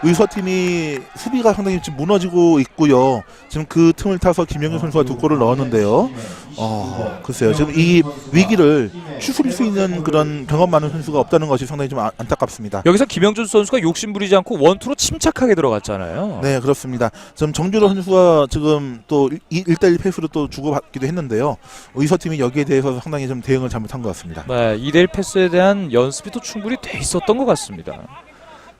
의서팀이 수비가 상당히 지금 무너지고 있고요. 지금 그 틈을 타서 김영준 선수가 두 골을 넣었는데요. 글쎄요. 지금 이 위기를 추스릴 수 있는 그런 경험 많은 선수가 없다는 것이 상당히 좀 안타깝습니다. 여기서 김영준 선수가 욕심 부리지 않고 원투로 침착하게 들어갔잖아요. 네, 그렇습니다. 지금 정주로 선수가 지금 또 1대1 패스로 또 주고받기도 했는데요. 의서팀이 여기에 대해서 상당히 좀 대응을 잘못한 것 같습니다. 네, 2대1 패스에 대한 연습이 또 충분히 돼 있었던 것 같습니다.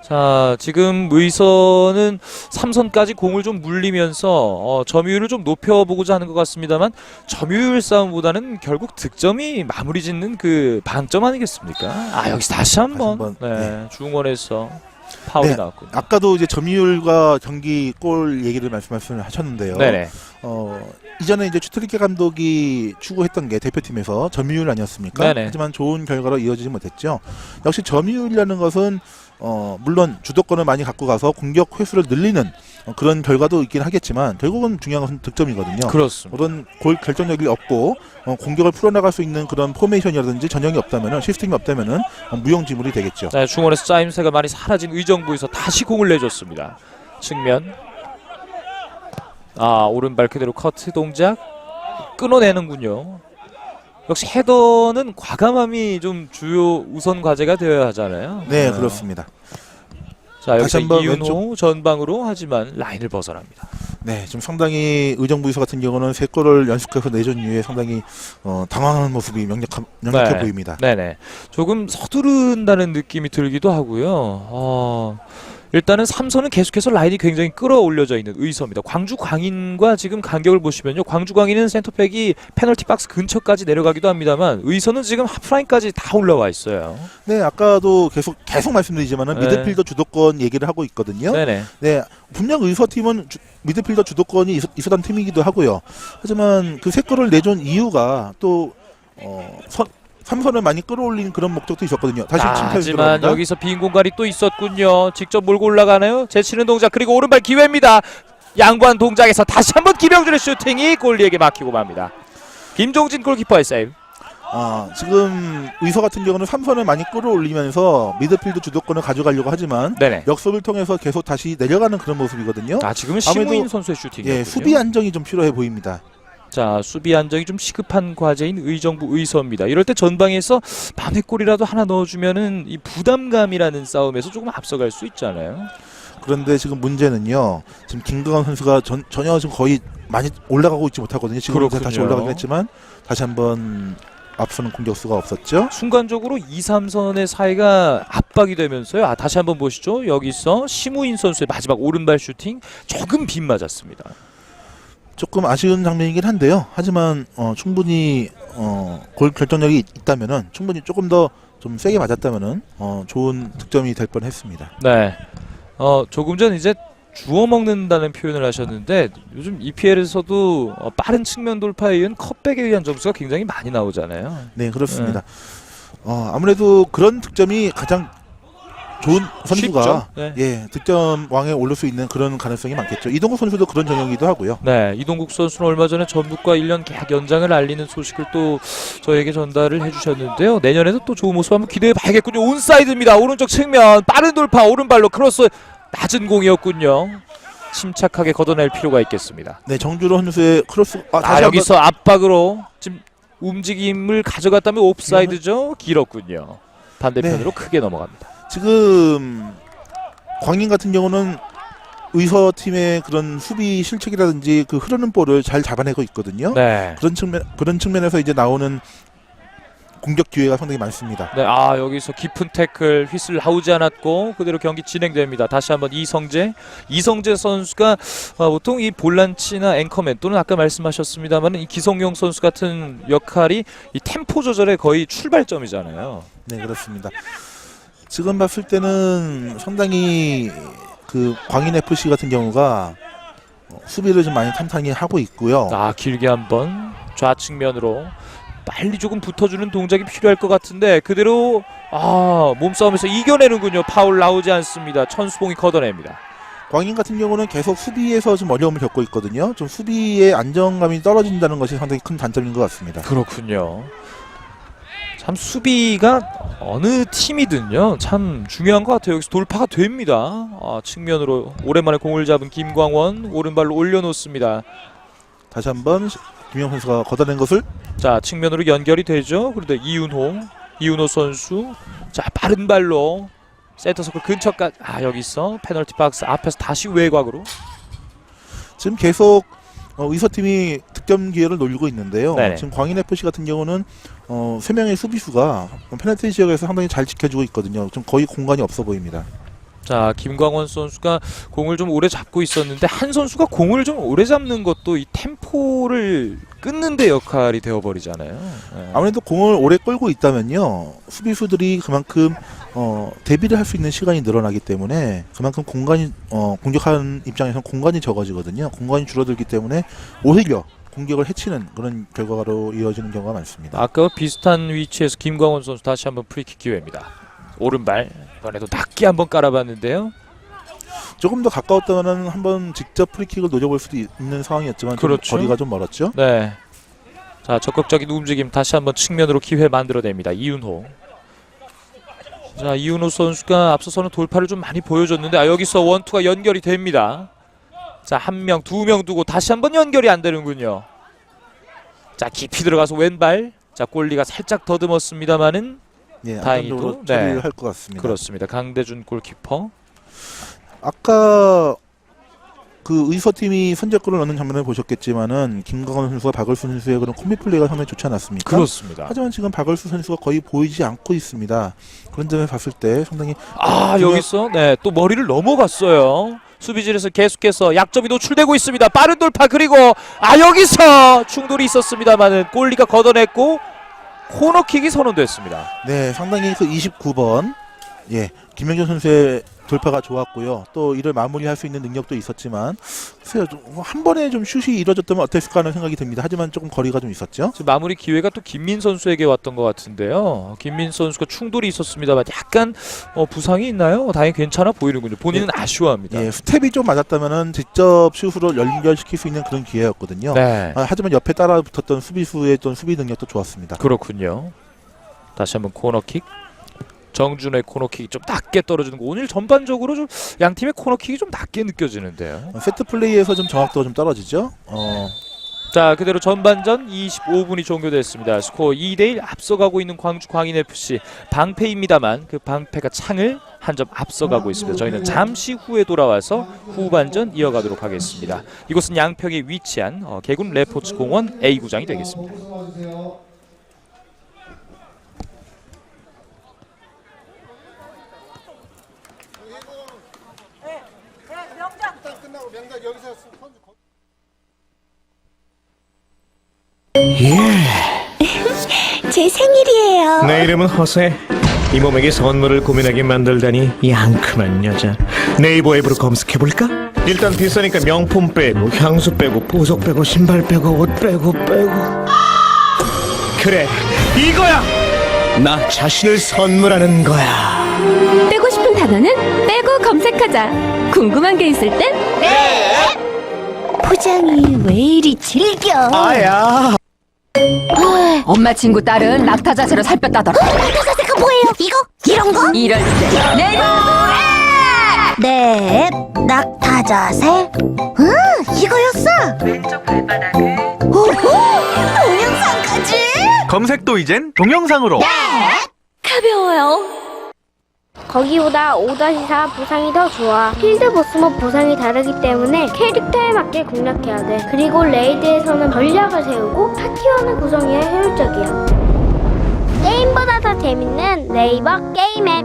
자, 지금 의서는 3선까지 공을 좀 물리면서 점유율을 좀 높여보고자 하는 것 같습니다만 점유율 싸움보다는 결국 득점이 마무리 짓는 그 방점 아니겠습니까? 여기서 다시 한번 네, 중원에서 파울이 네, 나왔군요. 아까도 이제 점유율과 경기 골 얘기를 말씀을 하셨는데요. 네네. 이전에 이제 추트리케 감독이 추구했던 게 대표팀에서 점유율 아니었습니까? 네네. 하지만 좋은 결과로 이어지지 못했죠. 역시 점유율이라는 것은 물론 주도권을 많이 갖고 가서 공격 횟수를 늘리는 그런 결과도 있긴 하겠지만 결국은 중요한 것은 득점이거든요. 그렇습니다. 그런 골 결정력이 없고 공격을 풀어나갈 수 있는 그런 포메이션이라든지 전형이 없다면은 시스템이 없다면은 무용지물이 되겠죠. 네, 중원에서 짜임새가 많이 사라진 의정부에서 다시 공을 내줬습니다. 측면. 오른발 그대로 커트 동작 끊어내는군요. 역시 헤더는 과감함이 좀 주요 우선 과제가 되어야 하잖아요. 네, 그렇습니다. 자, 여기서 다시 한번 이윤호 전방으로 하지만 라인을 벗어납니다. 네, 지금 상당히 의정부에서 같은 경우는 3골을 연속해서 내준 이후에 상당히 당황하는 모습이 명확해 보입니다. 네네. 조금 서두른다는 느낌이 들기도 하고요. 일단은 3선은 계속해서 라인이 굉장히 끌어올려져 있는 의서입니다. 광주 광인과 지금 간격을 보시면요. 광주 광인은 센터백이 페널티 박스 근처까지 내려가기도 합니다만 의서는 지금 하프라인까지 다 올라와 있어요. 네, 아까도 계속 말씀드리지만은 네. 미드필더 주도권 얘기를 하고 있거든요. 네네. 네, 분명 의서팀은 미드필더 주도권이 있었던 팀이기도 하고요. 하지만 그 3골을 내준 이유가 또 3선을 많이 끌어올린 그런 목적도 있었거든요. 다시 칭찬을 하지만 드립니다. 여기서 빈 공간이 또 있었군요. 직접 몰고 올라가나요? 제치는 동작 그리고 오른발 기회입니다. 양보한 동작에서 다시 한번 김영준의 슈팅이 골리에게 막히고 맙니다. 김종진 골키퍼의 세이브. 지금 의서 같은 경우는 3선을 많이 끌어올리면서 미드필드 주도권을 가져가려고 하지만 네네. 역습을 통해서 계속 다시 내려가는 그런 모습이거든요. 지금은 아무래도 심우인 선수의 슈팅이었군요. 예, 수비 안정이 좀 필요해 보입니다. 자, 수비 안정이 좀 시급한 과제인 의정부 의서입니다. 이럴 때 전방에서 만회골이라도 하나 넣어주면은 이 부담감이라는 싸움에서 조금 앞서갈 수 있잖아요. 그런데 지금 문제는요. 지금 김강원 선수가 전혀 지금 거의 많이 올라가고 있지 못하거든요. 지금 다시 올라가긴 했지만 다시 한번 앞서는 공격수가 없었죠. 순간적으로 2, 3선의 사이가 압박이 되면서요. 다시 한번 보시죠. 여기서 심우인 선수의 마지막 오른발 슈팅 조금 빗 맞았습니다. 조금 아쉬운 장면이긴 한데요. 하지만 충분히 골 결정력이 있다면은 충분히 조금 더 좀 세게 맞았다면은 좋은 득점이 될 뻔했습니다. 네. 조금 전 이제 주워 먹는다는 표현을 하셨는데 요즘 EPL에서도 빠른 측면 돌파에 의한 컷백에 의한 점수가 굉장히 많이 나오잖아요. 네, 그렇습니다. 아무래도 그런 득점이 가장 좋은 선수가 쉽죠? 네. 예, 득점 왕에 오를 수 있는 그런 가능성이 많겠죠. 이동국 선수도 그런 전형이기도 하고요. 네, 이동국 선수는 얼마 전에 전북과 1년 계약 연장을 알리는 소식을 또 저에게 전달을 해주셨는데요. 내년에도 또 좋은 모습 한번 기대해 봐야겠군요. 온사이드입니다. 오른쪽 측면 빠른 돌파 오른발로 크로스 낮은 공이었군요. 침착하게 걷어낼 필요가 있겠습니다. 네, 정주로 선수의 크로스. 다시 여기서 압박으로 지금 움직임을 가져갔다면 옵사이드죠. 길었군요. 반대편으로 네. 크게 넘어갑니다. 지금 광인 같은 경우는 의서팀의 그런 수비 실책이라든지 그 흐르는 볼을 잘 잡아내고 있거든요. 네. 그런 측면에서 이제 나오는 공격 기회가 상당히 많습니다. 네, 여기서 깊은 태클 휘슬 나오지 않았고 그대로 경기 진행됩니다. 다시 한번 이성재 선수가 보통 이 볼란치나 앵커맨 또는 아까 말씀하셨습니다만 이 기성용 선수 같은 역할이 이 템포 조절의 거의 출발점이잖아요. 네, 그렇습니다. 지금 봤을 때는 상당히 그 광인 FC 같은 경우가 수비를 좀 많이 탄탄히 하고 있고요. 길게 한번 좌측면으로 빨리 조금 붙어주는 동작이 필요할 것 같은데 그대로 몸싸움에서 이겨내는군요. 파울 나오지 않습니다. 천수봉이 걷어냅니다. 광인 같은 경우는 계속 수비에서 좀 어려움을 겪고 있거든요. 좀 수비의 안정감이 떨어진다는 것이 상당히 큰 단점인 것 같습니다. 그렇군요. 참 수비가 어느 팀이든요 참 중요한 것 같아요. 여기서 돌파가 됩니다. 측면으로 오랜만에 공을 잡은 김광원 오른발로 올려놓습니다. 다시 한번 김영 선수가 걷어낸 것을 자 측면으로 연결이 되죠. 그런데 이윤호 선수 자 빠른 발로 센터서클 근처까지 여기서 페널티 박스 앞에서 다시 외곽으로 지금 계속 의서팀이 득점 기회를 노리고 있는데요. 네네. 지금 광인 FC 같은 경우는 3명의 수비수가 페널티 지역에서 상당히 잘 지켜주고 있거든요. 좀 거의 공간이 없어 보입니다. 자 김광원 선수가 공을 좀 오래 잡고 있었는데 한 선수가 공을 좀 오래 잡는 것도 이 템포를 끊는 데 역할이 되어버리잖아요. 네. 아무래도 공을 오래 끌고 있다면요 수비수들이 그만큼 대비를 할 수 있는 시간이 늘어나기 때문에 그만큼 공간이 공격하는 입장에서는 공간이 적어지거든요. 공간이 줄어들기 때문에 오히려 공격을 해치는 그런 결과로 이어지는 경우가 많습니다. 아까와 비슷한 위치에서 김광원 선수 다시 한번 프리킥 기회입니다. 오른발 이번에도 낮게 한번 깔아봤는데요. 조금 더 가까웠다면 한번 직접 프리킥을 노려볼 수도 있는 상황이었지만 좀 그렇죠. 거리가 좀 멀었죠. 네. 자 적극적인 움직임 다시 한번 측면으로 기회 만들어냅니다. 이윤호. 자 이윤호 선수가 앞서서는 돌파를 좀 많이 보여줬는데 여기서 원투가 연결이 됩니다. 자 한 명, 두 명 두고 다시 한번 연결이 안 되는군요. 자 깊이 들어가서 왼발. 자 골리가 살짝 더듬었습니다만은 예, 다행히도, 안정적으로 네. 처리를 할 것 같습니다. 그렇습니다. 강대준 골키퍼. 아까 그 의서팀이 선제골을 넣는 장면을 보셨겠지만은 김광원 선수와 박을수 선수의 그런 콤비 플레이가 상당히 좋지 않았습니까? 그렇습니다. 하지만 지금 박을수 선수가 거의 보이지 않고 있습니다. 그런 점에 봤을 때 상당히 여기서 또 머리를 넘어갔어요. 수비진에서 계속해서 약점이 노출되고 있습니다. 빠른 돌파 그리고 여기서 충돌이 있었습니다만은 골리가 걷어냈고 코너킥이 선언됐습니다. 네, 상당히 그 29번 김영준 선수의 돌파가 좋았고요. 또 이를 마무리할 수 있는 능력도 있었지만 글쎄요, 한 번에 좀 슛이 이루어졌다면 어땠을까 하는 생각이 듭니다. 하지만 조금 거리가 좀 있었죠. 지금 마무리 기회가 또 김민 선수에게 왔던 것 같은데요. 김민 선수가 충돌이 있었습니다만 약간 부상이 있나요? 다행히 괜찮아 보이는군요. 본인은 아쉬워합니다. 예, 스텝이 좀 맞았다면은 직접 슛으로 연결시킬 수 있는 그런 기회였거든요. 네. 하지만 옆에 따라 붙었던 수비수의 또 수비 능력도 좋았습니다. 그렇군요. 다시 한번 코너킥. 정준의 코너킥이 좀 낮게 떨어지는 거. 오늘 전반적으로 좀 양 팀의 코너킥이 좀 낮게 느껴지는데요. 세트 플레이에서 좀 정확도가 좀 떨어지죠. 자 그대로 전반전 25분이 종료됐습니다. 스코어 2대1 앞서가고 있는 광주 광인FC 방패입니다만 그 방패가 창을 한 점 앞서가고 있습니다. 저희는 잠시 후에 돌아와서 후반전 이어가도록 하겠습니다. 이곳은 양평에 위치한 개군 레포츠 공원 A구장이 되겠습니다. 제 생일이에요. 내 이름은 허세. 이 몸에게 선물을 고민하게 만들다니 이 앙큼한 여자. 네이버 앱으로 검색해볼까? 일단 비싸니까 명품 빼고 향수 빼고 보석 빼고 신발 빼고 옷 빼고 그래 이거야! 나 자신을 선물하는 거야. 빼고 싶은 단어는 빼고 검색하자. 궁금한 게 있을 땐 포장이 왜 이리 질겨? 아야. 엄마 친구 딸은 낙타 자세로 살 뺐다더라. 낙타 자세가 뭐예요? 이거? 이런 거? 이럴 때 네이버 네 낙타 자세? 이거였어? 왼쪽 발바닥을 동영상까지? 검색도 이젠 동영상으로. 가벼워요. 거기보다 5-4 보상이 더 좋아. 필드 보스몹 보상이 다르기 때문에 캐릭터에 맞게 공략해야 돼. 그리고 레이드에서는 전략을 세우고 파티원을 구성해야 효율적이야. 게임보다 더 재밌는 네이버 게임 앱.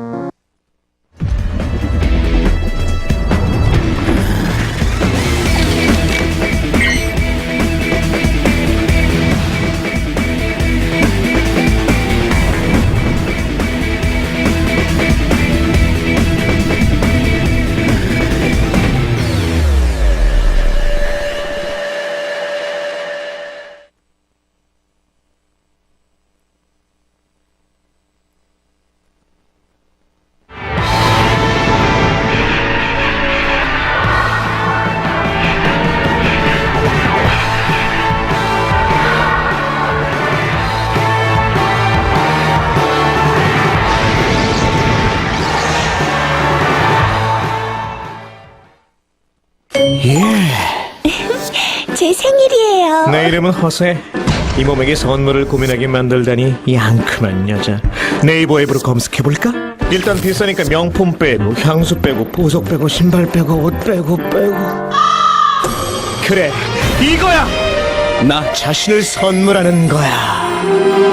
제 생일이에요. 내 이름은 허세. 이 몸에게 선물을 고민하게 만들다니 이 앙큼한 여자. 네이버 앱으로 검색해볼까? 일단 비싸니까 명품 빼고 향수 빼고 보석 빼고 신발 빼고 옷 빼고 그래 이거야! 나 자신을 선물하는 거야.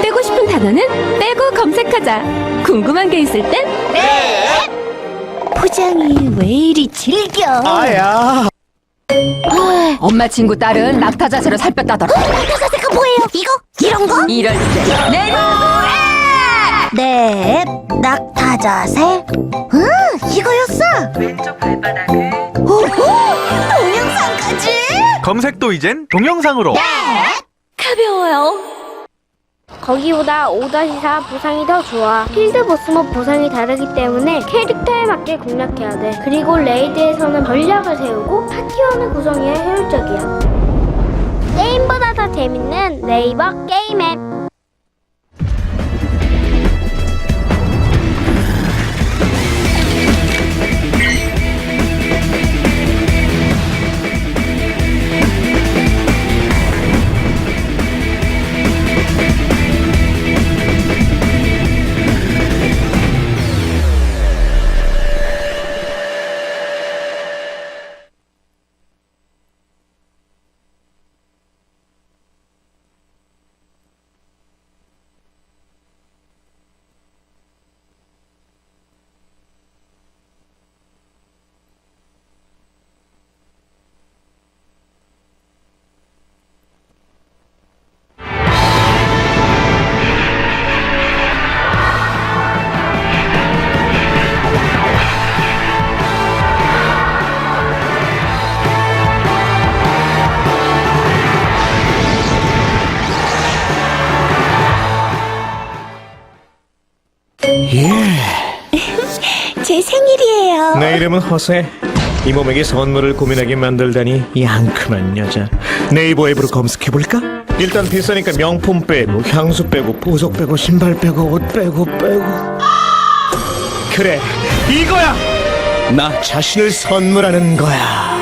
빼고 싶은 단어는 빼고 검색하자. 궁금한 게 있을 땐 포장이 왜 이리 질겨? 아야. 엄마 친구 딸은 낙타 자세로 살 뺐다더라. 낙타 자세가 뭐예요? 이거? 이런 거? 이럴 때 네이버 네 낙타 자세? 이거였어? 왼쪽 발바닥을 동영상까지? 검색도 이젠 동영상으로. 가벼워요. 거기보다 5-4 보상이 더 좋아. 필드 보스몹 보상이 다르기 때문에 캐릭터에 맞게 공략해야 돼. 그리고 레이드에서는 전략을 세우고 파티원을 구성해야 효율적이야. 게임보다 더 재밌는 네이버 게임 앱. 제 생일이에요. 내 이름은 허세. 이 몸에게 선물을 고민하게 만들다니 이 앙큼한 여자. 네이버 앱으로 검색해볼까? 일단 비싸니까 명품 빼고 향수 빼고 보석 빼고 신발 빼고 옷 빼고 그래 이거야! 나 자신을 선물하는 거야.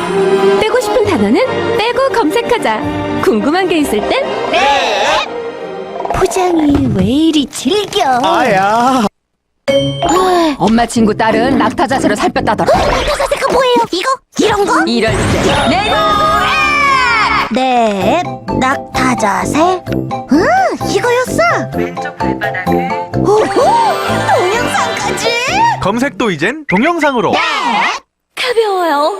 빼고 싶은 단어는 빼고 검색하자. 궁금한 게 있을 땐 포장이 왜 이리 질겨? 아야. 엄마 친구 딸은 낙타 자세로 살 뺐다더라. 낙타 자세가 뭐예요? 이거? 이런 거? 이럴 때 네이버 네 낙타 자세? 이거였어? 왼쪽 발바닥을 동영상까지? 검색도 이젠 동영상으로. 가벼워요.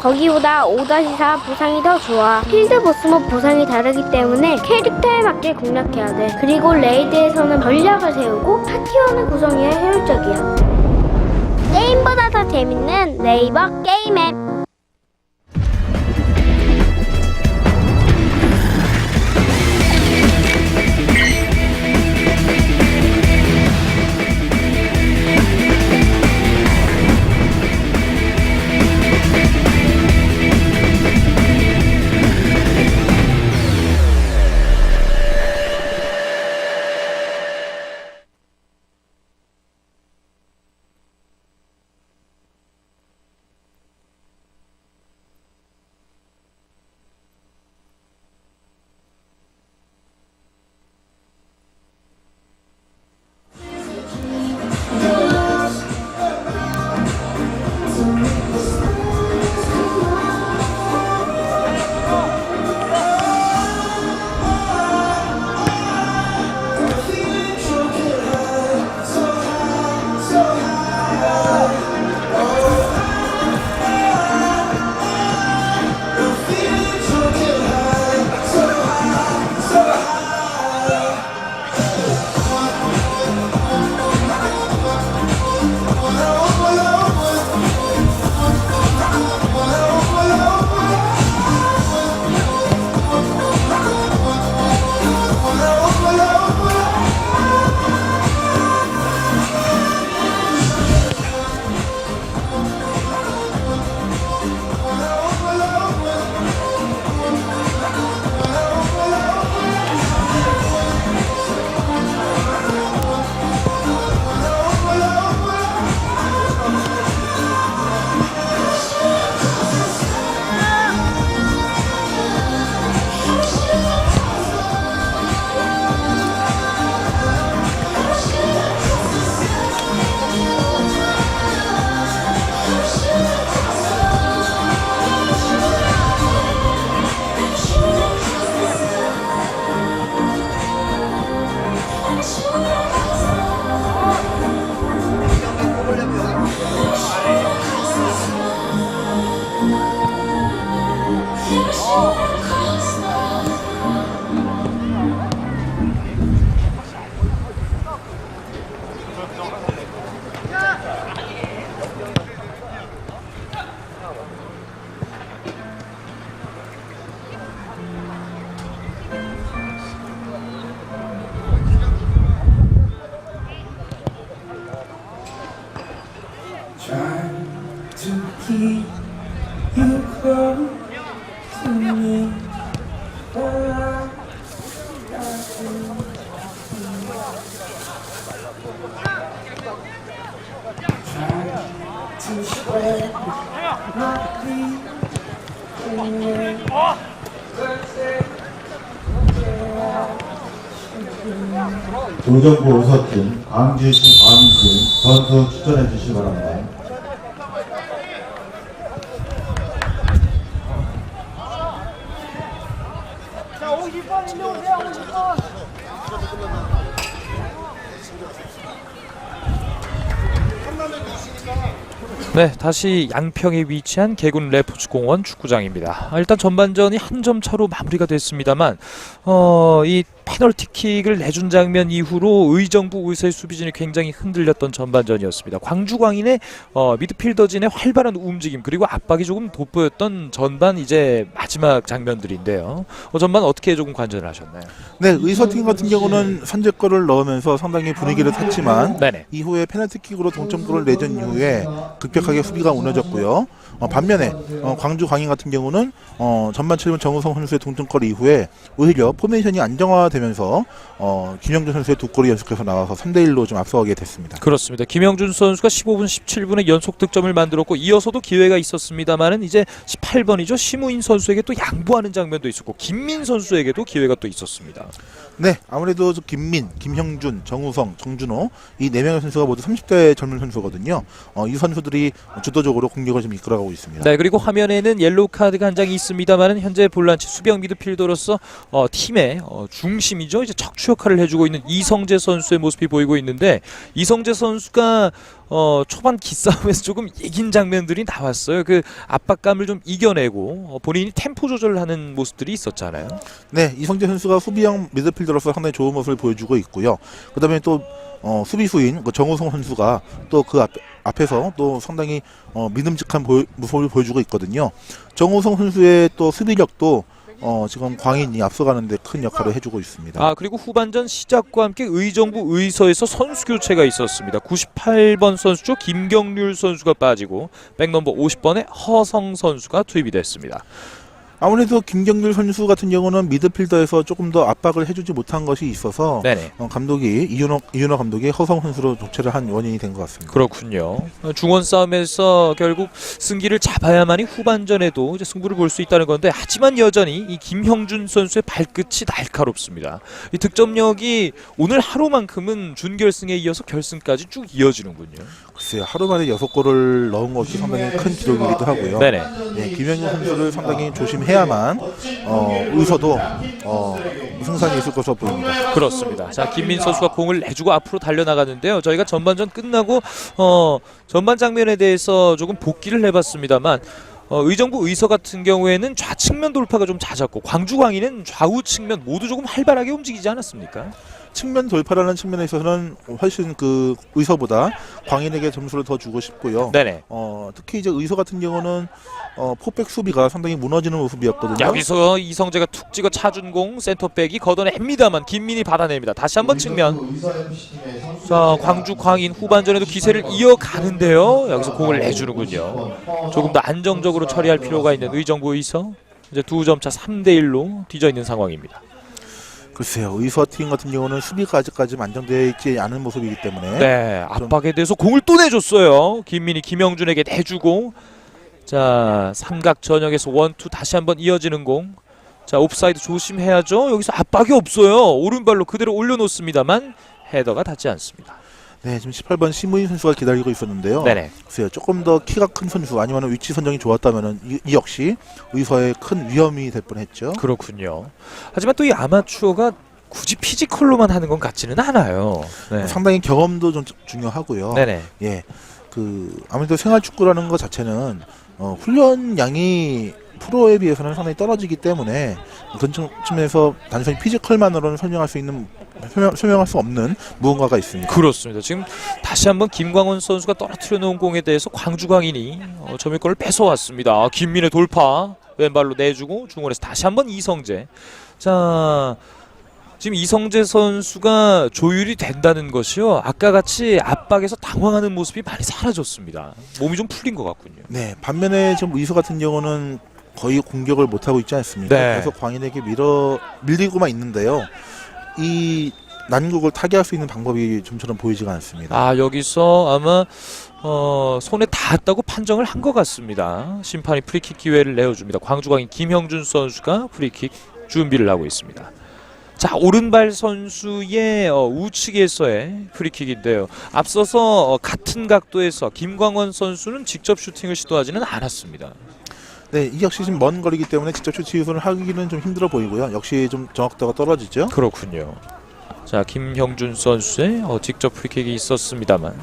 거기보다 5-4 보상이 더 좋아. 필드 보스몹 보상이 다르기 때문에 캐릭터에 맞게 공략해야 돼. 그리고 레이드에서는 전략을 세우고 파티원을 구성해야 효율적이야. 게임보다 더 재밌는 네이버 게임 앱. 의정부 의서팀 광주시 광진 선수 추천해 주시기 바랍니다. 네, 다시 양평에 위치한 개군 레포츠공원 축구장입니다. 일단 전반전이 한 점 차로 마무리가 됐습니다만 이 페널티킥을 내준 장면 이후로 의정부 의서의 수비진이 굉장히 흔들렸던 전반전이었습니다. 광주광인의 미드필더진의 활발한 움직임 그리고 압박이 조금 돋보였던 전반 이제 마지막 장면들인데요. 전반 어떻게 조금 관전을 하셨나요? 네, 의서팀 같은 경우는 선제골을 넣으면서 상당히 분위기를 탔지만 네네. 이후에 페널티킥으로 동점골을 내준 이후에 급격하게 수비가 무너졌고요. 반면에 광주 광인 같은 경우는 전반 7분 정우성 선수의 동점골 이후에 오히려 포메이션이 안정화되면서 김영준 선수의 두 골이 연속해서 나와서 3대1로 좀 앞서가게 됐습니다. 그렇습니다. 김영준 선수가 15분 17분에 연속 득점을 만들었고 이어서도 기회가 있었습니다만은 이제 18번이죠. 심우인 선수에게 또 양보하는 장면도 있었고 김민 선수에게도 기회가 또 있었습니다. 네, 아무래도 김민, 김형준, 정우성, 정준호 이 4명의 선수가 모두 30대 젊은 선수거든요. 이 선수들이 주도적으로 공격을 좀 이끌어가고 있습니다. 네, 그리고 화면에는 옐로우 카드가 한 장이 있습니다만은 현재 볼란치 수비형 미드필더로서 팀의 중심이죠. 이제 척추 역할을 해주고 있는 이성재 선수의 모습이 보이고 있는데 이성재 선수가 초반 기싸움에서 조금 이긴 장면들이 나왔어요. 그 압박감을 좀 이겨내고 본인이 템포 조절을 하는 모습들이 있었잖아요. 네, 이성재 선수가 수비형 미드필더로서 상당히 좋은 모습을 보여주고 있고요. 그다음에 또 수비수인 정우성 선수가 또 그 앞에서 또 상당히 믿음직한 모습을 보여주고 있거든요. 정우성 선수의 또 수비력도 지금 광인이 앞서가는데 큰 역할을 해주고 있습니다. 그리고 후반전 시작과 함께 의정부 의서에서 선수 교체가 있었습니다. 98번 선수죠. 김경률 선수가 빠지고 백넘버 50번의 허성 선수가 투입이 됐습니다. 아무래도 김경률 선수 같은 경우는 미드필더에서 조금 더 압박을 해주지 못한 것이 있어서 네네. 감독이 이윤호 감독이 허성 선수로 교체를 한 원인이 된 것 같습니다. 그렇군요. 중원 싸움에서 결국 승기를 잡아야만이 후반전에도 이제 승부를 볼 수 있다는 건데, 하지만 여전히 이 김형준 선수의 발끝이 날카롭습니다. 이 득점력이 오늘 하루만큼은 준결승에 이어서 결승까지 쭉 이어지는군요. 글쎄요, 하루 만에 6골을 넣은 것도 상당히 큰 기록이기도 하고요. 네네. 네, 김형준 선수를 상당히 조심해야만 의서도 승산이 있을 것으로 보입니다. 그렇습니다. 자, 김민 선수가 공을 내주고 앞으로 달려나가는데요. 저희가 전반전 끝나고 전반 장면에 대해서 조금 복기를 해봤습니다만, 의정부 의서 같은 경우에는 좌측면 돌파가 좀 잦았고, 광주 광인은 좌우 측면 모두 조금 활발하게 움직이지 않았습니까? 측면 돌파라는 측면에 있어서는 훨씬 그 의서보다 광인에게 점수를 더 주고 싶고요. 네네. 특히 이제 의서 같은 경우는 포백 수비가 상당히 무너지는 모습이었거든요. 여기서 이성재가 툭 찍어 차준 공 센터백이 걷어냅니다만 김민이 받아냅니다. 다시 한번 측면. 자, 광주 광인 후반전에도 기세를 이어가는데요. 여기서 공을 내주는군요. 조금 더 안정적으로 처리할 필요가 있는 의정부 의서. 이제 2점차 3대1로 뒤져 있는 상황입니다. 글쎄요, 의서 팀 같은 경우는 수비가 아직까지 안정되어 있지 않은 모습이기 때문에 네, 압박에 대해서 공을 또 내줬어요. 김민이 김영준에게 내주고, 자, 삼각 전역에서 1-2 다시 한번 이어지는 공. 자, 옵사이드 조심해야죠. 여기서 압박이 없어요. 오른발로 그대로 올려놓습니다만 헤더가 닿지 않습니다. 네, 지금 18번 심우인 선수가 기다리고 있었는데요. 네네. 글쎄요, 조금 더 키가 큰 선수 아니면 위치 선정이 좋았다면 이 역시 의서의 큰 위험이 될 뻔했죠. 그렇군요. 하지만 또 이 아마추어가 굳이 피지컬로만 하는 건 같지는 않아요. 네. 상당히 경험도 좀 중요하고요. 네네. 예, 아무래도 생활축구라는 것 자체는 훈련량이 프로에 비해서는 상당히 떨어지기 때문에 그런 측면에서 단순히 피지컬만으로는 설명할 수 없는 무언가가 있습니다. 그렇습니다. 지금 다시 한번 김광원 선수가 떨어뜨려 놓은 공에 대해서 광주 광인이 점유권을 뺏어왔습니다. 김민의 돌파 왼발로 내주고 중원에서 다시 한번 이성재. 자, 지금 이성재 선수가 조율이 된다는 것이요, 아까 같이 압박에서 당황하는 모습이 많이 사라졌습니다. 몸이 좀 풀린 것 같군요. 네, 반면에 지금 의서 같은 경우는 거의 공격을 못하고 있지 않습니까? 네. 그래서 광인에게 밀리고만 있는데요. 이 난국을 타개할 수 있는 방법이 좀처럼 보이지가 않습니다. 여기서 아마 손에 닿았다고 판정을 한 것 같습니다. 심판이 프리킥 기회를 내어줍니다. 광주광인 김형준 선수가 프리킥 준비를 하고 있습니다. 자, 오른발 선수의 우측에서의 프리킥인데요. 앞서서 같은 각도에서 김광원 선수는 직접 슈팅을 시도하지는 않았습니다. 네, 이 역시 지금 먼 거리기 때문에 직접 슈팅을 하기는 좀 힘들어 보이고요. 역시 좀 정확도가 떨어지죠. 그렇군요. 자, 김형준 선수의 직접 프리킥이 있었습니다만,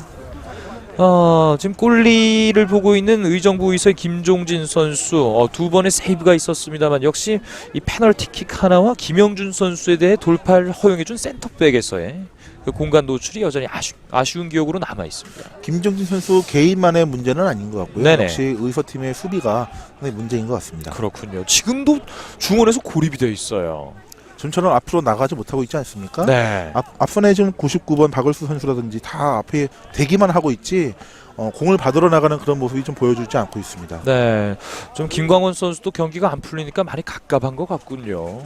지금 골리를 보고 있는 의정부 의서의 김종진 선수 두 번의 세이브가 있었습니다만, 역시 이 페널티킥 하나와 김영준 선수에 대해 돌파를 허용해준 센터백에서의 그 공간 노출이 여전히 아쉬운 기억으로 남아 있습니다. 김정진 선수 개인만의 문제는 아닌 것 같고요. 네네. 역시 의서팀의 수비가 상당히 문제인 것 같습니다. 그렇군요. 지금도 중원에서 고립이 되어 있어요. 좀처럼 앞으로 나가지 못하고 있지 않습니까? 네. 앞선에 지금 99번 박을수 선수라든지 다 앞에 대기만 하고 있지 공을 받으러 나가는 그런 모습이 좀 보여주지 않고 있습니다. 네. 좀 김광원 선수도 경기가 안 풀리니까 많이 갑갑한 것 같군요.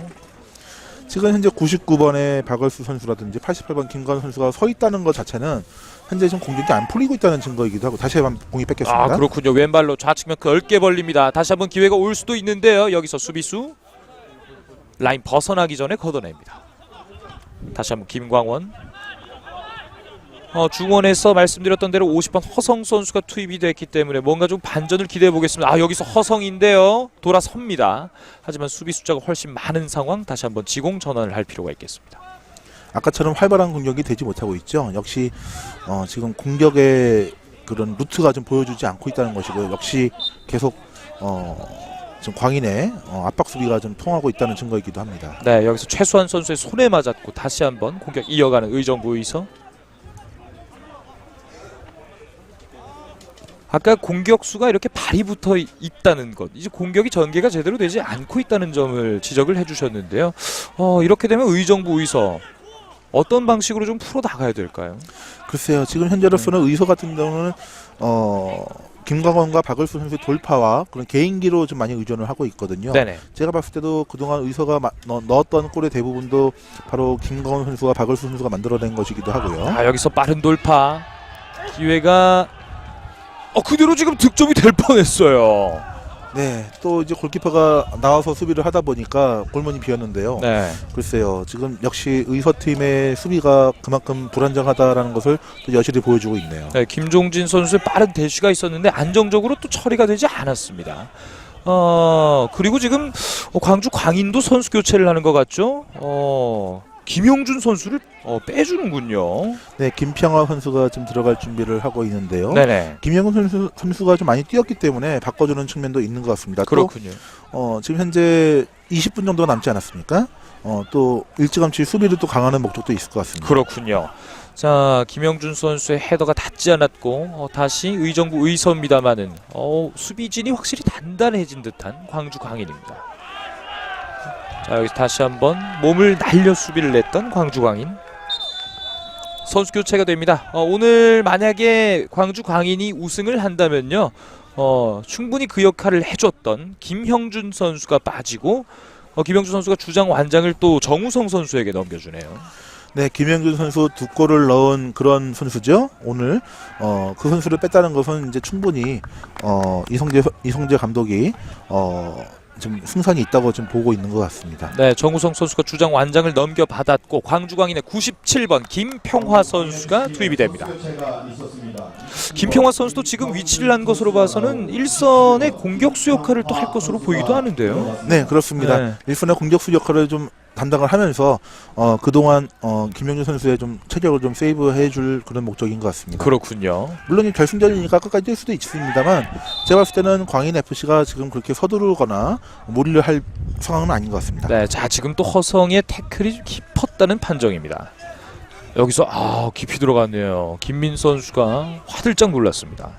지금 현재 99번의 박을수 선수라든지 88번 김관 선수가 서 있다는 것 자체는 현재 지금 공격이 안 풀리고 있다는 증거이기도 하고, 다시 한번 공이 뺏겼습니다. 그렇군요. 왼발로 좌측면 넓게 벌립니다. 다시 한번 기회가 올 수도 있는데요. 여기서 수비수 라인 벗어나기 전에 걷어냅니다. 다시 한번 김광원. 중원에서 말씀드렸던 대로 50번 허성 선수가 투입이 됐기 때문에 뭔가 좀 반전을 기대해 보겠습니다. 여기서 허성인데요. 돌아섭니다. 하지만 수비 숫자가 훨씬 많은 상황, 다시 한번 지공 전환을 할 필요가 있겠습니다. 아까처럼 활발한 공격이 되지 못하고 있죠. 역시 지금 공격의 그런 루트가 좀 보여주지 않고 있다는 것이고요. 역시 계속 지금 광인의 압박 수비가 좀 통하고 있다는 증거이기도 합니다. 네, 여기서 최수환 선수의 손에 맞았고 다시 한번 공격 이어가는 의정부 의서. 아까 공격수가 이렇게 발이 붙어 있다는 것, 이제 공격이 전개가 제대로 되지 않고 있다는 점을 지적을 해주셨는데요. 이렇게 되면 의정부 의서 어떤 방식으로 좀 풀어 나가야 될까요? 글쎄요, 지금 현재로서는 의서 같은 경우는 김광원과 박을수 선수의 돌파와 그런 개인기로 좀 많이 의존을 하고 있거든요. 네네. 제가 봤을 때도 그동안 의서가 넣었던 골의 대부분도 바로 김광원 선수와 박을수 선수가 만들어낸 것이기도 하고요. 여기서 빠른 돌파 기회가 그대로 지금 득점이 될 뻔했어요. 네, 또 이제 골키퍼가 나와서 수비를 하다 보니까 골문이 비었는데요. 네. 글쎄요, 지금 역시 의서팀의 수비가 그만큼 불안정하다라는 것을 또 여실히 보여주고 있네요. 네, 김종진 선수의 빠른 대쉬가 있었는데 안정적으로 또 처리가 되지 않았습니다. 그리고 지금 광주 광인도 선수 교체를 하는 것 같죠? 김용준 선수를 빼주는군요. 네, 김평화 선수가 지금 들어갈 준비를 하고 있는데요. 네네. 김영훈 선수가 좀 많이 뛰었기 때문에 바꿔주는 측면도 있는 것 같습니다. 그렇군요. 또, 지금 현재 20분 정도가 남지 않았습니까? 또 일찌감치 수비를 또 강화하는 목적도 있을 것 같습니다. 그렇군요. 자, 김영준 선수의 헤더가 닿지 않았고 다시 의정부 의서입니다만은 수비진이 확실히 단단해진 듯한 광주 광인입니다. 자, 여기서 다시 한번 몸을 날려 수비를 냈던 광주 광인. 선수 교체가 됩니다. 오늘 만약에 광주 광인이 우승을 한다면요, 충분히 그 역할을 해줬던 김형준 선수가 빠지고 김형준 선수가 주장 완장을 또 정우성 선수에게 넘겨주네요. 네, 김영준 선수 2골을 넣은 그런 선수죠. 오늘 그 선수를 뺐다는 것은 이제 충분히 이성재 감독이 좀 승산이 있다고 좀 보고 있는 것 같습니다. 네, 정우성 선수가 주장 완장을 넘겨받았고 광주광인의 97번 김평화 선수가 투입이 됩니다. 김평화 선수도 지금 위치를 한 것으로 봐서는 일선의 공격수 역할을 또 할 것으로 보이기도 하는데요. 네, 그렇습니다. 네. 일선의 공격수 역할을 좀 담당을 하면서 그동안 김영준 선수의 좀 체력을 좀 세이브해줄 그런 목적인 것 같습니다. 그렇군요. 물론 이 결승전이니까 끝까지 뛸 수도 있습니다만 제가 봤을 때는 광인 FC가 지금 그렇게 서두르거나 무리를 할 상황은 아닌 것 같습니다. 네, 자 지금 또 허성의 태클이 좀 깊었다는 판정입니다. 여기서 깊이 들어갔네요. 김민 선수가 화들짝 놀랐습니다.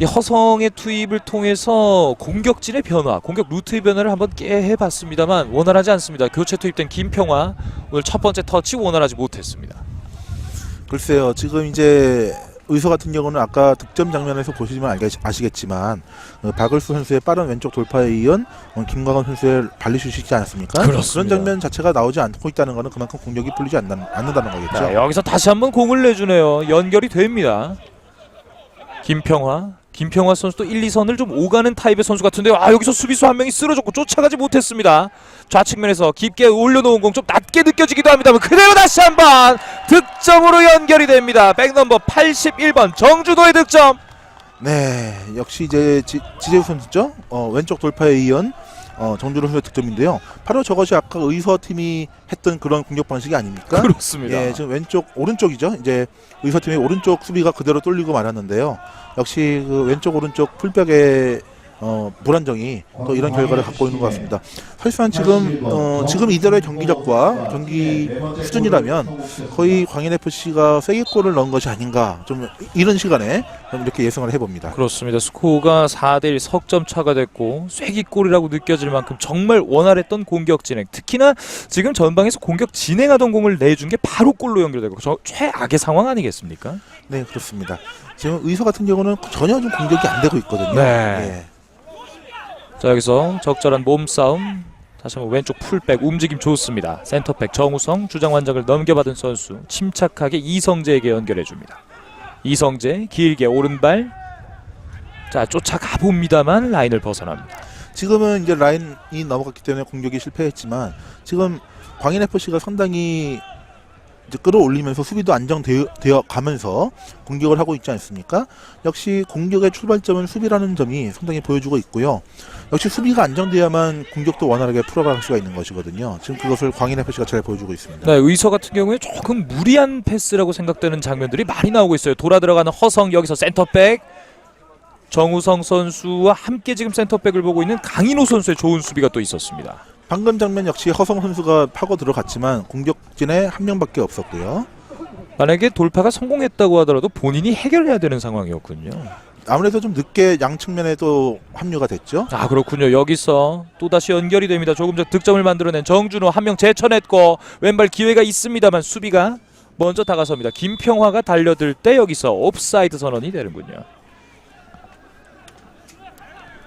이 허성의 투입을 통해서 공격진의 변화, 공격 루트의 변화를 한번 깨해봤습니다만 원활하지 않습니다. 교체 투입된 김평화 오늘 첫 번째 터치 원활하지 못했습니다. 글쎄요, 지금 이제 의서 같은 경우는 아까 득점 장면에서 보시면 아시겠지만 박을수 선수의 빠른 왼쪽 돌파에 이은 김광원 선수의 발리슛이 있지 않았습니까? 그렇습니다. 그런 장면 자체가 나오지 않고 있다는 것은 그만큼 공격이 풀리지 않는다는 거겠죠. 자, 여기서 다시 한번 공을 내주네요. 연결이 됩니다. 김평화 선수도 1, 2선을 좀 오가는 타입의 선수 같은데요. 여기서 수비수 한 명이 쓰러졌고 쫓아가지 못했습니다. 좌측면에서 깊게 올려놓은 공 좀 낮게 느껴지기도 합니다만 그대로 다시 한번 득점으로 연결이 됩니다. 백넘버 81번 정주도의 득점. 네, 역시 이제 지재우 선수죠. 왼쪽 돌파에 이은 정주도 선수의 득점인데요. 바로 저것이 아까 의서 팀이 했던 그런 공격 방식이 아닙니까? 그렇습니다. 예, 지금 오른쪽이죠. 이제 의서 팀의 오른쪽 수비가 그대로 뚫리고 말았는데요. 역시 그 왼쪽 오른쪽 풀백의 불안정이 또 이런 결과를 갖고 있는 것 같습니다. 사실상 지금 이대로의 경기력과 경기 수준이라면 거의 광인 FC가 쐐기골을 넣은 것이 아닌가, 좀 이런 시간에 좀 이렇게 예상을 해봅니다. 그렇습니다. 스코어가 4대1 석점 차가 됐고 쐐기골이라고 느껴질 만큼 정말 원활했던 공격 진행, 특히나 지금 전방에서 공격 진행하던 공을 내준 게 바로 골로 연결되고 최악의 상황 아니겠습니까? 네, 그렇습니다. 지금 의서 같은 경우는 전혀 좀 공격이 안 되고 있거든요. 네. 자, 여기서 적절한 몸싸움, 다시 한번 왼쪽 풀백 움직임 좋습니다. 센터백 정우성 주장 완장을 넘겨받은 선수 침착하게 이성재에게 연결해줍니다. 이성재 길게 오른발, 자 쫓아가 봅니다만 라인을 벗어납니다. 지금은 이제 라인이 넘어갔기 때문에 공격이 실패했지만 지금 광인 FC가 상당히 이제 끌어올리면서 수비도 안정되어 가면서 공격을 하고 있지 않습니까? 역시 공격의 출발점은 수비라는 점이 상당히 보여주고 있고요. 역시 수비가 안정돼야만 공격도 원활하게 풀어갈 수가 있는 것이거든요. 지금 그것을 광인 FC가 잘 보여주고 있습니다. 네, 의서 같은 경우에 조금 무리한 패스라고 생각되는 장면들이 많이 나오고 있어요. 돌아 들어가는 허성, 여기서 센터백 정우성 선수와 함께 지금 센터백을 보고 있는 강인호 선수의 좋은 수비가 또 있었습니다. 방금 장면 역시 허성 선수가 파고 들어갔지만 공격진에 한 명밖에 없었고요. 만약에 돌파가 성공했다고 하더라도 본인이 해결해야 되는 상황이었군요. 아무래도 좀 늦게 양 측면에도 합류가 됐죠. 아, 그렇군요. 여기서 또다시 연결이 됩니다. 조금 전 득점을 만들어낸 정준호 한 명 제쳐냈고 왼발 기회가 있습니다만 수비가 먼저 다가섭니다. 김평화가 달려들 때 여기서 옵사이드 선언이 되는군요.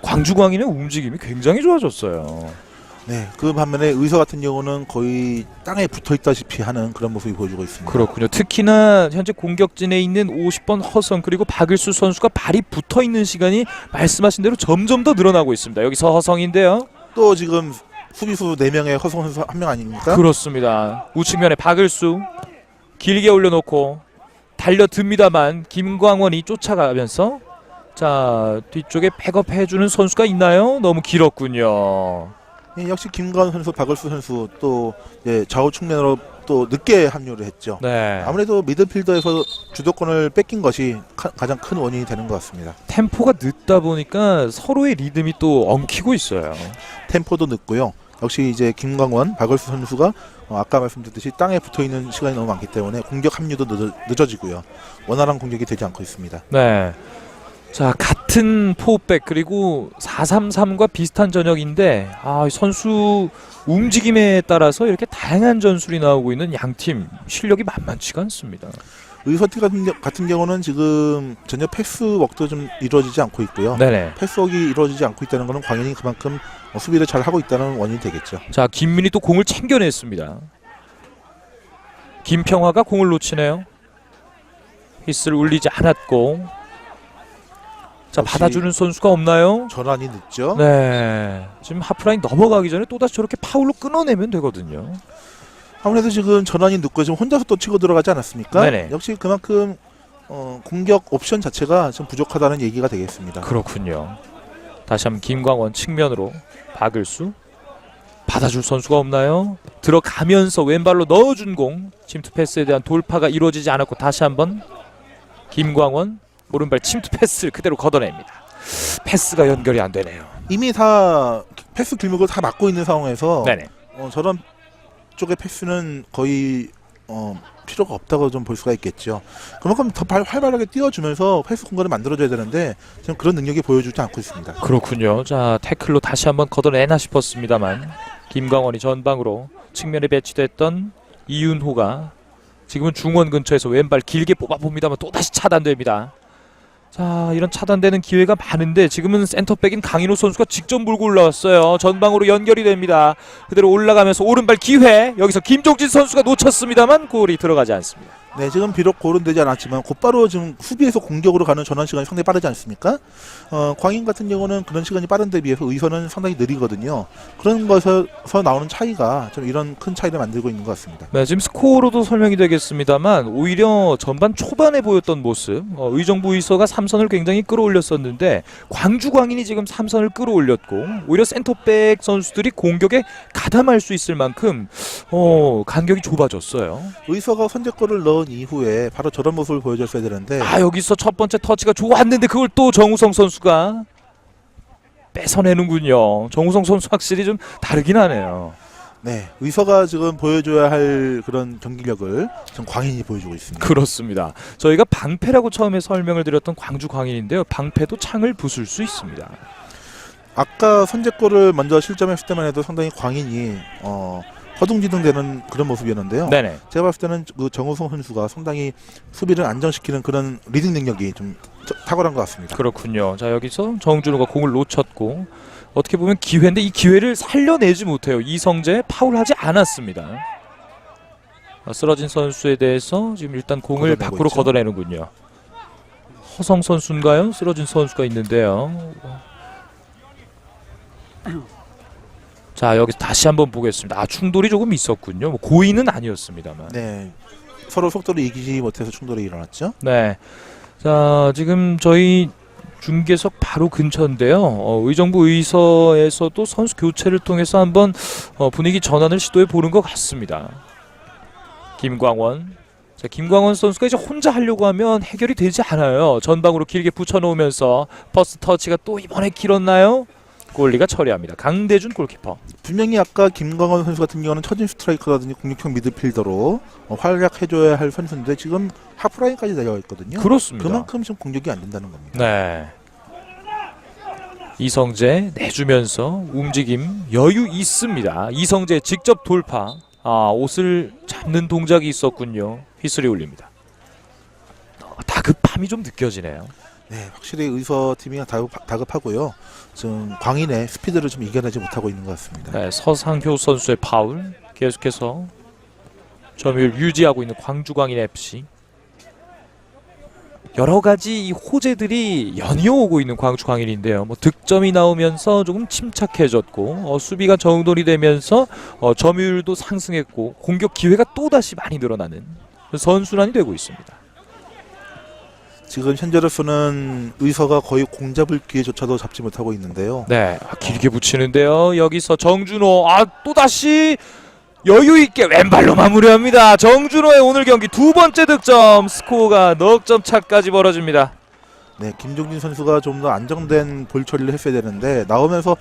광주광인의 움직임이 굉장히 좋아졌어요. 네, 그 반면에 의서 같은 경우는 거의 땅에 붙어있다시피 하는 그런 모습이 보여주고 있습니다. 그렇군요. 특히나 현재 공격진에 있는 50번 허성 그리고 박일수 선수가 발이 붙어있는 시간이 말씀하신 대로 점점 더 늘어나고 있습니다. 여기서 허성인데요. 또 지금 수비수 4명의 허성 선수 한 명 아닙니까? 그렇습니다. 우측면에 박일수 길게 올려놓고 달려듭니다만 김광원이 쫓아가면서 자 뒤쪽에 백업해주는 선수가 있나요? 너무 길었군요. 예, 역시 김광원 선수, 박을수 선수 또 좌우 측면으로 또 늦게 합류를 했죠. 네. 아무래도 미드필더에서 주도권을 뺏긴 것이 가장 큰 원인이 되는 것 같습니다. 템포가 늦다 보니까 서로의 리듬이 또 엉키고 있어요. 템포도 늦고요. 역시 이제 김광원, 박을수 선수가 아까 말씀드렸듯이 땅에 붙어있는 시간이 너무 많기 때문에 공격 합류도 늦어지고요. 원활한 공격이 되지 않고 있습니다. 네. 자, 같은 포백 그리고 4-3-3과 비슷한 전역인데 선수 움직임에 따라서 이렇게 다양한 전술이 나오고 있는 양팀 실력이 만만치가 않습니다. 의서티 같은 경우는 지금 전혀 패스워크도 좀 이루어지지 않고 있고요. 네네. 패스워크가 이루어지지 않고 있다는 것은 광연이 그만큼 수비를 잘 하고 있다는 원인이 되겠죠. 자, 김민희 또 공을 챙겨냈습니다. 김평화가 공을 놓치네요. 히스를 울리지 않았고 자, 받아주는 선수가 없나요? 전환이 늦죠. 네. 지금 하프라인 넘어가기 전에 또다시 저렇게 파울로 끊어내면 되거든요. 아무래도 지금 전환이 늦고 지금 혼자서 또 치고 들어가지 않았습니까? 네네. 역시 그만큼 공격 옵션 자체가 좀 부족하다는 얘기가 되겠습니다. 그렇군요. 다시 한번 김광원 측면으로 박을수 받아줄 선수가 없나요? 들어가면서 왼발로 넣어준 공 침투 패스에 대한 돌파가 이루어지지 않았고 다시 한번 김광원 오른발 침투 패스를 그대로 걷어냅니다. 패스가 연결이 안 되네요. 이미 다 패스 길목을 다 막고 있는 상황에서 네네. 저런 쪽의 패스는 거의 필요가 없다고 좀 볼 수가 있겠죠. 그만큼 더 활발하게 뛰어주면서 패스 공간을 만들어줘야 되는데 지금 그런 능력이 보여주지 않고 있습니다. 그렇군요. 자, 태클로 다시 한번 걷어내나 싶었습니다만 김광원이 전방으로 측면에 배치됐던 이윤호가 지금은 중원 근처에서 왼발 길게 뽑아봅니다만 또다시 차단됩니다. 자, 이런 차단되는 기회가 많은데 지금은 센터백인 강인호 선수가 직접 몰고 올라왔어요. 전방으로 연결이 됩니다. 그대로 올라가면서 오른발 기회. 여기서 김종진 선수가 놓쳤습니다만 골이 들어가지 않습니다. 네, 지금 비록 골은 되지 않았지만 곧바로 지금 수비에서 공격으로 가는 전환 시간이 상당히 빠르지 않습니까? 광인 같은 경우는 그런 시간이 빠른 데 비해서 의선은 상당히 느리거든요. 그런 것에서 나오는 차이가 좀 이런 큰 차이를 만들고 있는 것 같습니다. 네, 지금 스코어로도 설명이 되겠습니다만 오히려 전반 초반에 보였던 모습 의정부 의서가 3선을 굉장히 끌어올렸었는데 광주 광인이 지금 3선을 끌어올렸고 오히려 센터백 선수들이 공격에 가담할 수 있을 만큼 간격이 좁아졌어요. 의서가 선제골을 넣은 이후에 바로 저런 모습을 보여줬어야 되는데 여기서 첫 번째 터치가 좋았는데 그걸 또 정우성 선수가 뺏어내는군요. 정우성 선수 확실히 좀 다르긴 하네요. 네, 의서가 지금 보여줘야 할 그런 경기력을 지금 광인이 보여주고 있습니다. 그렇습니다. 저희가 방패라고 처음에 설명을 드렸던 광주 광인인데요. 방패도 창을 부술 수 있습니다. 아까 선제골을 먼저 실점했을 때만 해도 상당히 광인이 허둥지둥되는 그런 모습이었는데요. 네네. 제가 봤을 때는 그 정우성 선수가 상당히 수비를 안정시키는 그런 리딩 능력이 좀 탁월한 것 같습니다. 그렇군요. 자, 여기서 정준호가 공을 놓쳤고 어떻게 보면 기회인데 이 기회를 살려내지 못해요. 이성재 파울하지 않았습니다. 쓰러진 선수에 대해서 지금 일단 공을 걷어내고 밖으로 있죠. 걷어내는군요. 허성 선수인가요? 쓰러진 선수가 있는데요. 자, 여기서 다시 한번 보겠습니다. 충돌이 조금 있었군요. 고의는 아니었습니다만. 네, 서로 속도를 이기지 못해서 충돌이 일어났죠. 네. 자, 지금 저희 중계석 바로 근처인데요. 의정부 의서에서도 선수 교체를 통해서 한번 분위기 전환을 시도해 보는 것 같습니다. 김광원. 자, 김광원 선수가 이제 혼자 하려고 하면 해결이 되지 않아요. 전방으로 길게 붙여놓으면서 퍼스트 터치가 또 이번에 길었나요? 골리가 처리합니다. 강대준 골키퍼. 분명히 아까 김광원 선수 같은 경우는 처진 스트라이커라든지 공격형 미드필더로 활약해줘야 할 선수인데 지금 하프라인까지 내려와 있거든요. 그렇습니다. 그만큼 지금 공격이 안 된다는 겁니다. 네. 이성재 내주면서 움직임 여유 있습니다. 이성재 직접 돌파. 옷을 잡는 동작이 있었군요. 휘슬이 울립니다. 다급함이 좀 느껴지네요. 네, 확실히 의서팀이 다급하고요. 지금 광인의 스피드를 좀 이겨내지 못하고 있는 것 같습니다. 네, 서상효 선수의 파울. 계속해서 점유율 유지하고 있는 광주광인 FC. 여러 가지 이 호재들이 연이어오고 있는 광주광인인데요. 뭐 득점이 나오면서 조금 침착해졌고 수비가 정돈이 되면서 점유율도 상승했고 공격 기회가 또 다시 많이 늘어나는 선순환이 되고 있습니다. 지금 현재로서는 의서가 거의 공잡을 기회조차도 잡지 못하고 있는데요. 네, 길게 붙이는데요. 여기서 정준호 또다시 여유 있게 왼발로 마무리합니다. 정준호의 오늘 경기 두 번째 득점. 스코어가 넉 점 차까지 벌어집니다. 네, 김종진 선수가 좀 더 안정된 볼 처리를 했어야 되는데 나오면서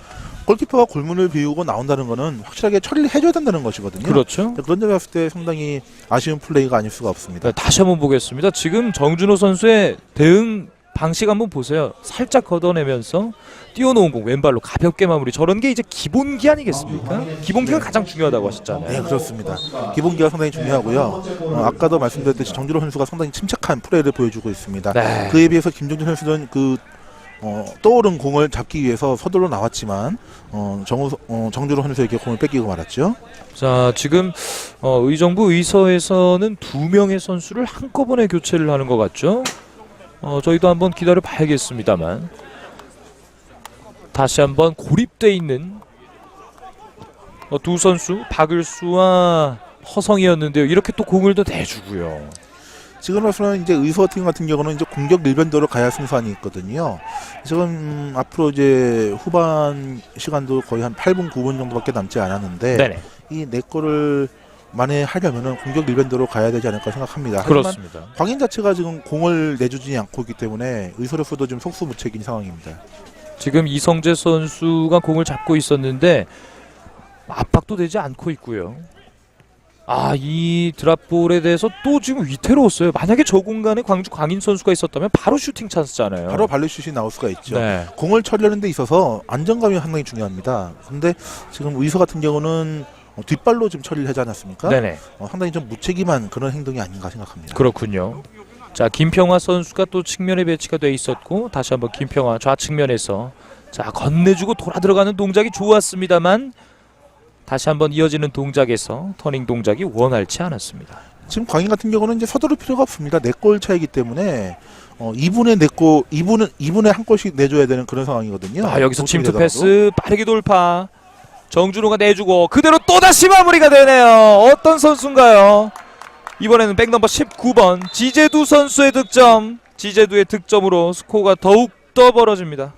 골키퍼가 골문을 비우고 나온다는 거는 확실하게 처리를 해줘야 된다는 것이거든요. 그렇죠. 그런 점에 봤을 때 상당히 아쉬운 플레이가 아닐 수가 없습니다. 네, 다시 한번 보겠습니다. 지금 정준호 선수의 대응 방식 한번 보세요. 살짝 걷어내면서 띄워놓은 공 왼발로 가볍게 마무리. 저런 게 이제 기본기 아니겠습니까? 기본기가 가장 중요하다고 하셨잖아요. 네, 그렇습니다. 기본기가 상당히 중요하고요. 아까도 말씀드렸듯이 정준호 선수가 상당히 침착한 플레이를 보여주고 있습니다. 네. 그에 비해서 김종진 선수는 떠오른 공을 잡기 위해서 서둘러 나왔지만 정준호 선수에게 공을 뺏기고 말았죠. 자, 지금 의정부 의서에서는 두 명의 선수를 한꺼번에 교체를 하는 것 같죠? 저희도 한번 기다려 봐야겠습니다만 다시 한번 고립돼 있는 두 선수 박을수와 허성이었는데요. 이렇게 또 공을 더 내주고요. 지금으로서는 이제 의서팀 같은 경우는 이제 공격 일변도로 가야 승산이 있거든요. 지금 앞으로 이제 후반 시간도 거의 한 8분 9분 정도밖에 남지 않았는데 네네. 이 네 골을 만에 하려면은 공격 일변도로 가야 되지 않을까 생각합니다. 하지만 그렇습니다. 광인 자체가 지금 공을 내주지 않고 있기 때문에 의서로서도 좀 속수무책인 상황입니다. 지금 이성재 선수가 공을 잡고 있었는데 압박도 되지 않고 있고요. 이 드랍볼에 대해서 또 지금 위태로웠어요. 만약에 저 공간에 광주 광인 선수가 있었다면 바로 슈팅 찬스잖아요. 바로 발리슛이 나올 수가 있죠. 네. 공을 처리하는 데 있어서 안정감이 상당히 중요합니다. 근데 지금 의서 같은 경우는 뒷발로 좀 처리를 하지 않았습니까? 네네. 상당히 좀 무책임한 그런 행동이 아닌가 생각합니다. 그렇군요. 자, 김평화 선수가 또 측면에 배치가 돼 있었고 다시 한번 김평화 좌측면에서 자 건네주고 돌아 들어가는 동작이 좋았습니다만 다시 한번 이어지는 동작에서 터닝 동작이 원활치 않았습니다. 지금 광인 같은 경우는 이제 서두를 필요가 없습니다. 4골 차이기 때문에 2분에 4골, 2분에 한 골씩 내줘야 되는 그런 상황이거든요. 여기서 침투 패스 빠르게 돌파. 정준호가 내주고 그대로 또다시 마무리가 되네요. 어떤 선수인가요? 이번에는 백넘버 19번 지제두 선수의 득점. 지제두의 득점으로 스코어가 더욱더 벌어집니다.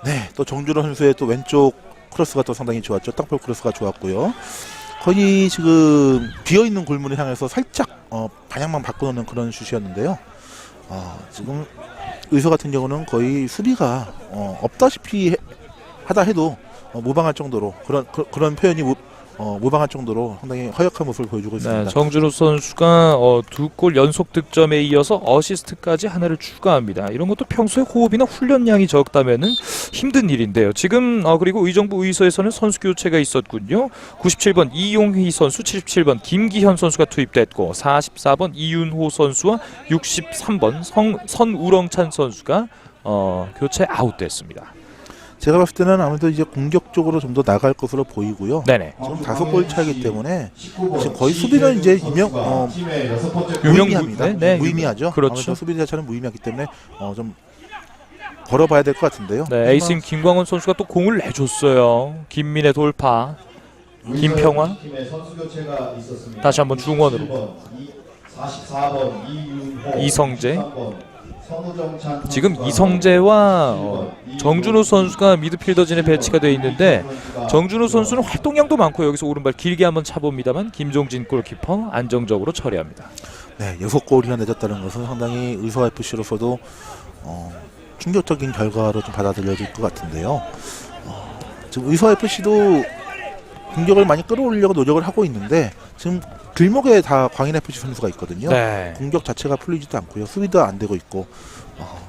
네, 또 정준호 선수의 또 왼쪽 크로스가 또 상당히 좋았죠. 땅볼 크로스가 좋았고요. 거의 지금 비어있는 골문을 향해서 살짝 방향만 바꿔놓는 그런 슛이었는데요. 지금 의서 같은 경우는 거의 수비가 없다시피 하다 해도 무방할 정도로 그런 표현이 무방할 정도로 상당히 허약한 모습을 보여주고 있습니다. 네, 정준호 선수가 2골 연속 득점에 이어서 어시스트까지 하나를 추가합니다. 이런 것도 평소에 호흡이나 훈련량이 적다면은 힘든 일인데요. 지금 그리고 의정부 의서에서는 선수 교체가 있었군요. 97번 이용희 선수, 77번 김기현 선수가 투입됐고 44번 이윤호 선수와 63번 선우렁찬 선수가 교체 아웃됐습니다. 제가 봤을 때는 아무래도 이제 공격적으로 좀 더 나갈 것으로 보이고요. 네네. 지금 5골 차이기 때문에 지금 거의 수비는 이제 무의미합니다. 네, 무의미하죠. 그렇죠. 아무래도 수비 자체는 무의미하기 때문에 좀 걸어봐야 될 것 같은데요. 네, 에이스인 김광원 선수가 또 공을 내줬어요. 김민의 돌파. 김평화. 다시 한번 중원으로. 이성재. 지금 이성재와 정준호 선수가 미드필더진에 배치가 되어 있는데 정준호 선수는 활동량도 많고 여기서 오른발 길게 한번 차봅니다만 김종진 골키퍼 안정적으로 처리합니다. 네, 6골이나 내줬다는 것은 상당히 의서 FC로서도 충격적인 결과로 좀 받아들여질 것 같은데요. 지금 의서 FC도 공격을 많이 끌어올리려고 노력을 하고 있는데 지금 길목에 다 광인 FC 선수가 있거든요. 네. 공격 자체가 풀리지도 않고요. 수비도 안 되고 있고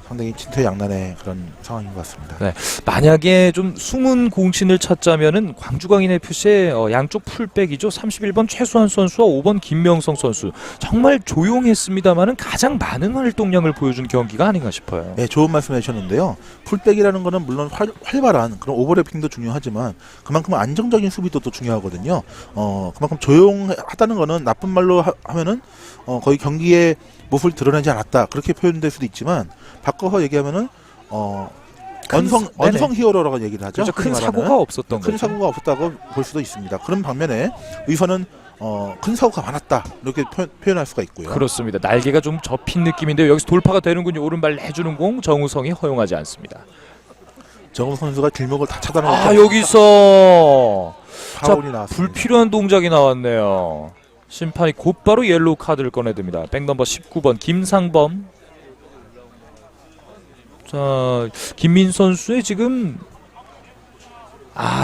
상당히 진퇴양난의 그런 상황인 것 같습니다. 네. 만약에 좀 숨은 공신을 찾자면은 광주광인 FC의 양쪽 풀백이죠. 31번 최수환 선수와 5번 김명성 선수. 정말 조용했습니다만은 가장 많은 활동량을 보여준 경기가 아닌가 싶어요. 네, 좋은 말씀 해주셨는데요. 풀백이라는 거는 물론 활발한 그런 오버래핑도 중요하지만 그만큼 안정적인 수비도 또 중요하거든요. 그만큼 조용하다는 거는 나쁜 말로 하면은 거의 경기에 모습을 드러내지 않았다 그렇게 표현될 수도 있지만 바꿔서 얘기하면은 언성 히어로라고 얘기를 하죠. 그렇죠. 큰 사고가 없었던 큰 거죠. 사고가 없었다고 볼 수도 있습니다. 그런 반면에 의선은 큰 사고가 많았다 이렇게 표현할 수가 있고요. 그렇습니다. 날개가 좀 접힌 느낌인데 여기서 돌파가 되는군요. 오른발 내주는 공 정우성이 허용하지 않습니다. 정우 선수가 길목을 다 차단하고 아 여기서 파울이 나왔습니다. 불필요한 동작이 나왔네요. 심판이 곧바로 옐로우 카드를 꺼내듭니다. 백넘버 19번 김상범. 자 김민 선수의 지금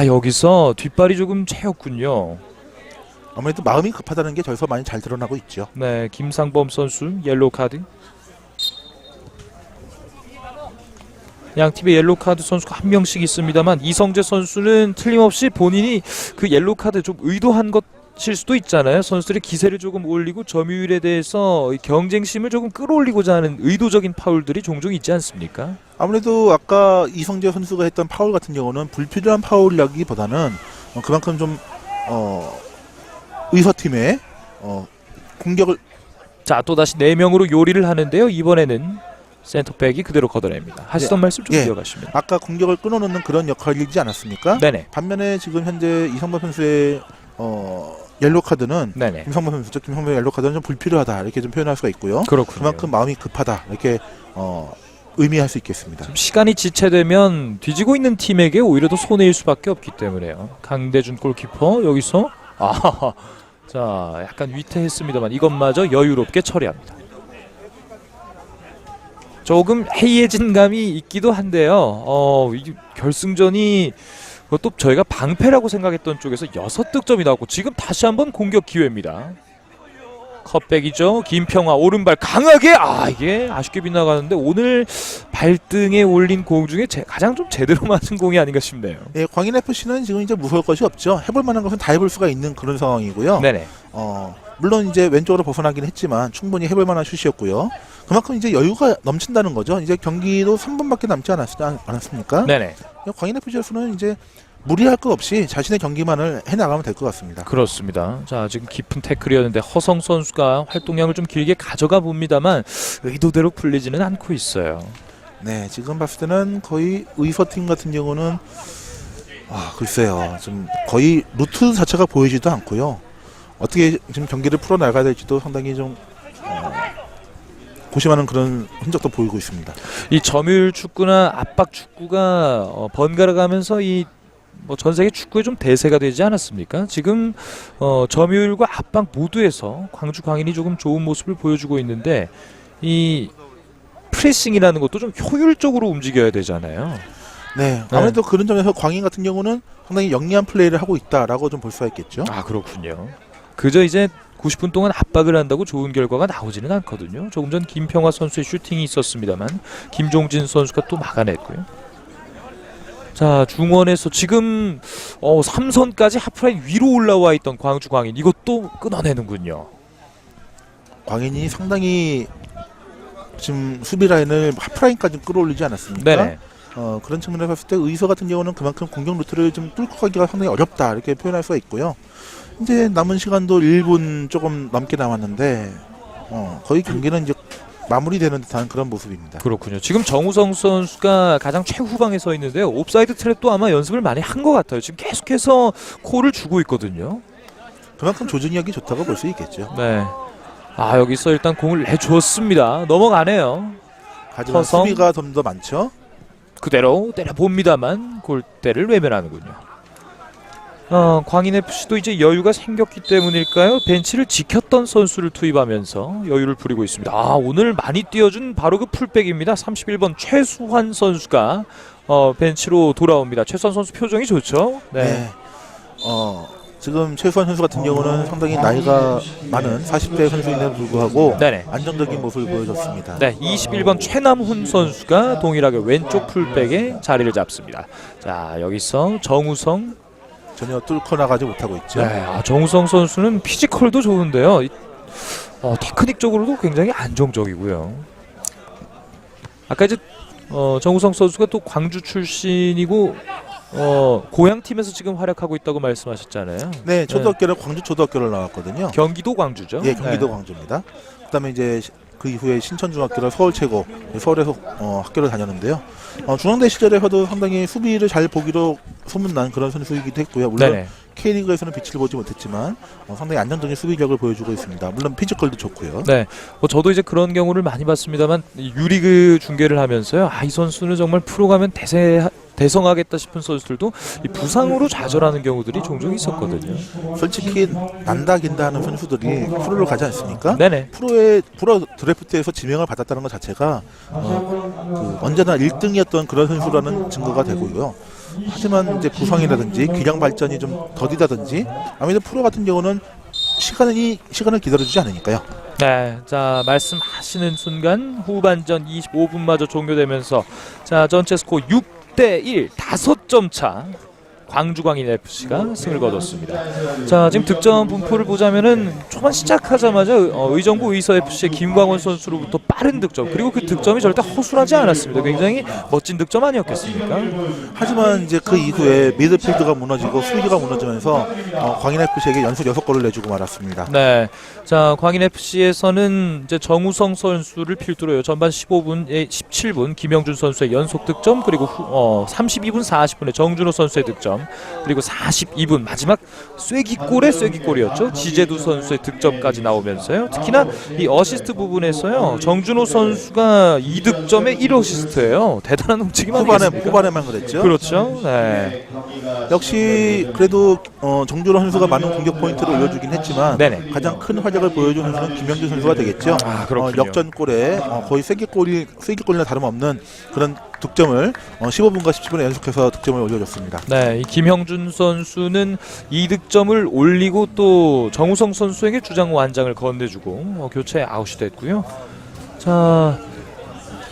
여기서 뒷발이 조금 채였군요. 아무래도 마음이 급하다는 게 저기서 많이 잘 드러나고 있죠. 네, 김상범 선수 옐로우 카드. 양 팀의 옐로우 카드 선수가 한 명씩 있습니다만 이성재 선수는 틀림없이 본인이 그 옐로우 카드 좀 의도한 것일 수도 있잖아요. 선수들의 기세를 조금 올리고 점유율에 대해서 경쟁심을 조금 끌어올리고자 하는 의도적인 파울들이 종종 있지 않습니까? 아무래도 아까 이성재 선수가 했던 파울 같은 경우는 불필요한 파울이라기보다는 그만큼 좀 의서팀의 공격을 자 또다시 4명으로 요리를 하는데요. 이번에는 센터백이 그대로 걷어냅니다. 하시던 말씀 좀 이어가시면. 아까 공격을 끊어놓는 그런 역할이지 않았습니까? 네네. 반면에 지금 현재 이성범 선수의 옐로 카드는 네네. 김성범 선수죠. 김성범의 옐로 카드는 좀 불필요하다 이렇게 좀 표현할 수가 있고요. 그렇군요. 그만큼 마음이 급하다 이렇게 의미할 수 있겠습니다. 지금 시간이 지체되면 뒤지고 있는 팀에게 오히려 더 손해일 수밖에 없기 때문에요. 강대준 골키퍼 여기서 자 약간 위태했습니다만 이것마저 여유롭게 처리합니다. 조금 해이해진 감이 있기도 한데요. 이 결승전이 그것도 저희가 방패라고 생각했던 쪽에서 6득점이 나왔고 지금 다시 한번 공격 기회입니다. 컵백이죠. 김평화 오른발 강하게 이게 아쉽게 빗나가는데 오늘 발등에 올린 공 중에 가장 좀 제대로 맞은 공이 아닌가 싶네요. 예, 광인 FC는 지금 이제 무서울 것이 없죠. 해볼 만한 것은 다 해볼 수가 있는 그런 상황이고요. 네네. 물론 이제 왼쪽으로 벗어나긴 했지만 충분히 해볼 만한 슛이었고요. 그만큼 이제 여유가 넘친다는 거죠. 이제 경기도 3분밖에 남지 않았습니까? 네네. 광인 FC로서는 이제 무리할 것 없이 자신의 경기만을 해나가면 될 것 같습니다. 그렇습니다. 자 지금 깊은 태클이었는데 허성 선수가 활동량을 좀 길게 가져가 봅니다만 의도대로 풀리지는 않고 있어요. 네, 지금 봤을 때는 거의 의서팀 같은 경우는 글쎄요, 좀 거의 루트 자체가 보이지도 않고요. 어떻게 지금 경기를 풀어나가야 될지도 상당히 좀 고심하는 그런 흔적도 보이고 있습니다. 이 점유율 축구나 압박 축구가 번갈아가면서 전 세계 축구에 좀 대세가 되지 않았습니까? 지금 점유율과 압박 모두에서 광주 광인이 조금 좋은 모습을 보여주고 있는데 이 프레싱이라는 것도 좀 효율적으로 움직여야 되잖아요. 네, 아무래도 그런 점에서 광인 같은 경우는 상당히 영리한 플레이를 하고 있다라고 좀 볼 수가 있겠죠. 그렇군요. 그저 이제 90분 동안 압박을 한다고 좋은 결과가 나오지는 않거든요. 조금 전 김평화 선수의 슈팅이 있었습니다만 김종진 선수가 또 막아냈고요. 자 중원에서 지금 3선까지 하프라인 위로 올라와 있던 광주 광인 이것도 끊어내는군요. 광인이 상당히 지금 수비 라인을 하프라인까지 끌어올리지 않았습니까? 네네. 그런 측면에서 봤을 때 의서 같은 경우는 그만큼 공격 루트를 좀 뚫고 가기가 상당히 어렵다 이렇게 표현할 수가 있고요. 이제 남은 시간도 1분 조금 넘게 남았는데 거의 경기는 이제 마무리되는 듯한 그런 모습입니다. 그렇군요. 지금 정우성 선수가 가장 최후방에 서 있는데요. 옵사이드 트랩도 아마 연습을 많이 한 것 같아요. 지금 계속해서 콜을 주고 있거든요. 그만큼 조준력이 좋다고 볼 수 있겠죠. 네. 여기서 일단 공을 내주었습니다. 넘어가네요. 하지만 허성. 수비가 좀 더 많죠. 그대로 때려봅니다만 골대를 외면하는군요. 광인FC도 이제 여유가 생겼기 때문일까요? 벤치를 지켰던 선수를 투입하면서 여유를 부리고 있습니다. 오늘 많이 뛰어준 바로 그 풀백입니다. 31번 최수환 선수가 벤치로 돌아옵니다. 최수환 선수 표정이 좋죠? 네. 지금 최수환 선수 같은 경우는 상당히 나이가 많은 40대 선수임에도 불구하고 네네. 안정적인 모습을 보여줬습니다. 네, 21번 최남훈 선수가 동일하게 왼쪽 풀백에 자리를 잡습니다. 자, 여기서 정우성. 전혀 뚫고 나가지 못하고 있죠. 네, 정우성 선수는 피지컬도 좋은데요. 테크닉적으로도 굉장히 안정적이고요. 아까 이제 정우성 선수가 또 광주 출신이고 고향 팀에서 지금 활약하고 있다고 말씀하셨잖아요. 네, 초등학교는 광주 초등학교를 나왔거든요. 경기도 광주죠. 예, 경기도 네. 광주입니다. 그다음에 이제 그 이후에 신천중학교를 서울 최고, 서울에서 학교를 다녔는데요. 중앙대 시절에서도 상당히 수비를 잘 보기로 소문난 그런 선수이기도 했고요. 물론 네네. K리그에서는 빛을 보지 못했지만 상당히 안정적인 수비력을 보여주고 있습니다. 물론 피지컬도 좋고요. 네, 저도 이제 그런 경우를 많이 봤습니다만 이 유리그 중계를 하면서요. 이 선수는 정말 프로 가면 대성하겠다 싶은 선수들도 이 부상으로 좌절하는 경우들이 종종 있었거든요. 솔직히 난다 긴다 하는 선수들이 프로를 가지 않습니까? 네네. 프로 드래프트에서 지명을 받았다는 것 자체가 언제나 1등이었던 그런 선수라는 증거가 되고요. 하지만 이제 부상이라든지 기량 발전이 좀 더디다든지 아무래도 프로 같은 경우는 시간을 기다려주지 않으니까요. 네, 자 말씀하시는 순간 후반전 25분마저 종료되면서 자 전체 스코어 6대1 5점 차 광주광인FC가 승을 거뒀습니다. 자 지금 득점 분포를 보자면은 초반 시작하자마자 의정부 의서FC의 김광원 선수로부터 빠른 득점 그리고 그 득점이 절대 허술하지 않았습니다. 굉장히 멋진 득점 아니었겠습니까? 하지만 이제 그 이후에 미드필드가 무너지고 수비가 무너지면서 광인FC에게 연속 6골을 내주고 말았습니다. 네, 자 광인FC에서는 이제 정우성 선수를 필두로요. 전반 15분에 17분 김영준 선수의 연속 득점 그리고 32분 40분에 정준호 선수의 득점 그리고 42분 마지막 쐐기골의 쐐기골이었죠. 지제두 선수의 득점까지 나오면서요. 특히나 이 어시스트 부분에서요. 정준호 선수가 2득점에 1어시스트예요. 대단한 움직임 아니겠습니까? 후반에만 그랬죠. 그렇죠. 네. 역시 그래도 정준호 선수가 많은 공격 포인트를 올려주긴 했지만 네네. 가장 큰 활약을 보여주는 선수는 김영준 선수가 되겠죠. 그렇군요. 역전골에 거의 쐐기골이나 다름없는 그런 득점을 15분과 17분에 연속해서 득점을 올려줬습니다. 네, 이 김형준 선수는 2득점을 올리고 또 정우성 선수에게 주장 완장을 건네주고 교체 아웃이 됐고요. 자,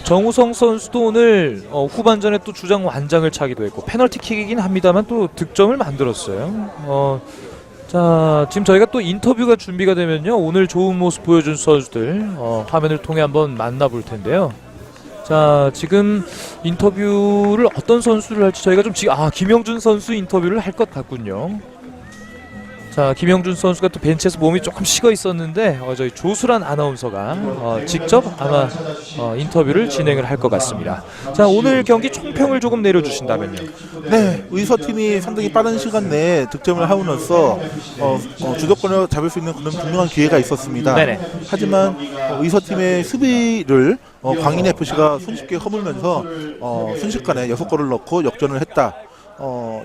정우성 선수도 오늘 후반전에 또 주장 완장을 차기도 했고 페널티킥이긴 합니다만 또 득점을 만들었어요. 자, 지금 저희가 또 인터뷰가 준비가 되면요 오늘 좋은 모습 보여준 선수들 화면을 통해 한번 만나볼 텐데요. 자, 지금 인터뷰를 어떤 선수를 할지 저희가 좀 김영준 선수 인터뷰를 할 것 같군요. 자, 김영준 선수가 또 벤치에서 몸이 조금 식어 있었는데 저희 조수란 아나운서가 직접 아마 인터뷰를 진행을 할 것 같습니다. 자, 오늘 경기 총평을 조금 내려주신다면요. 네, 의서팀이 상당히 빠른 시간 내에 득점을 함으로써 주도권을 잡을 수 있는 그런 분명한 기회가 있었습니다. 네네. 하지만 의서팀의 수비를 광인FC가 손쉽게 허물면서 순식간에 6골을 넣고 역전을 했다.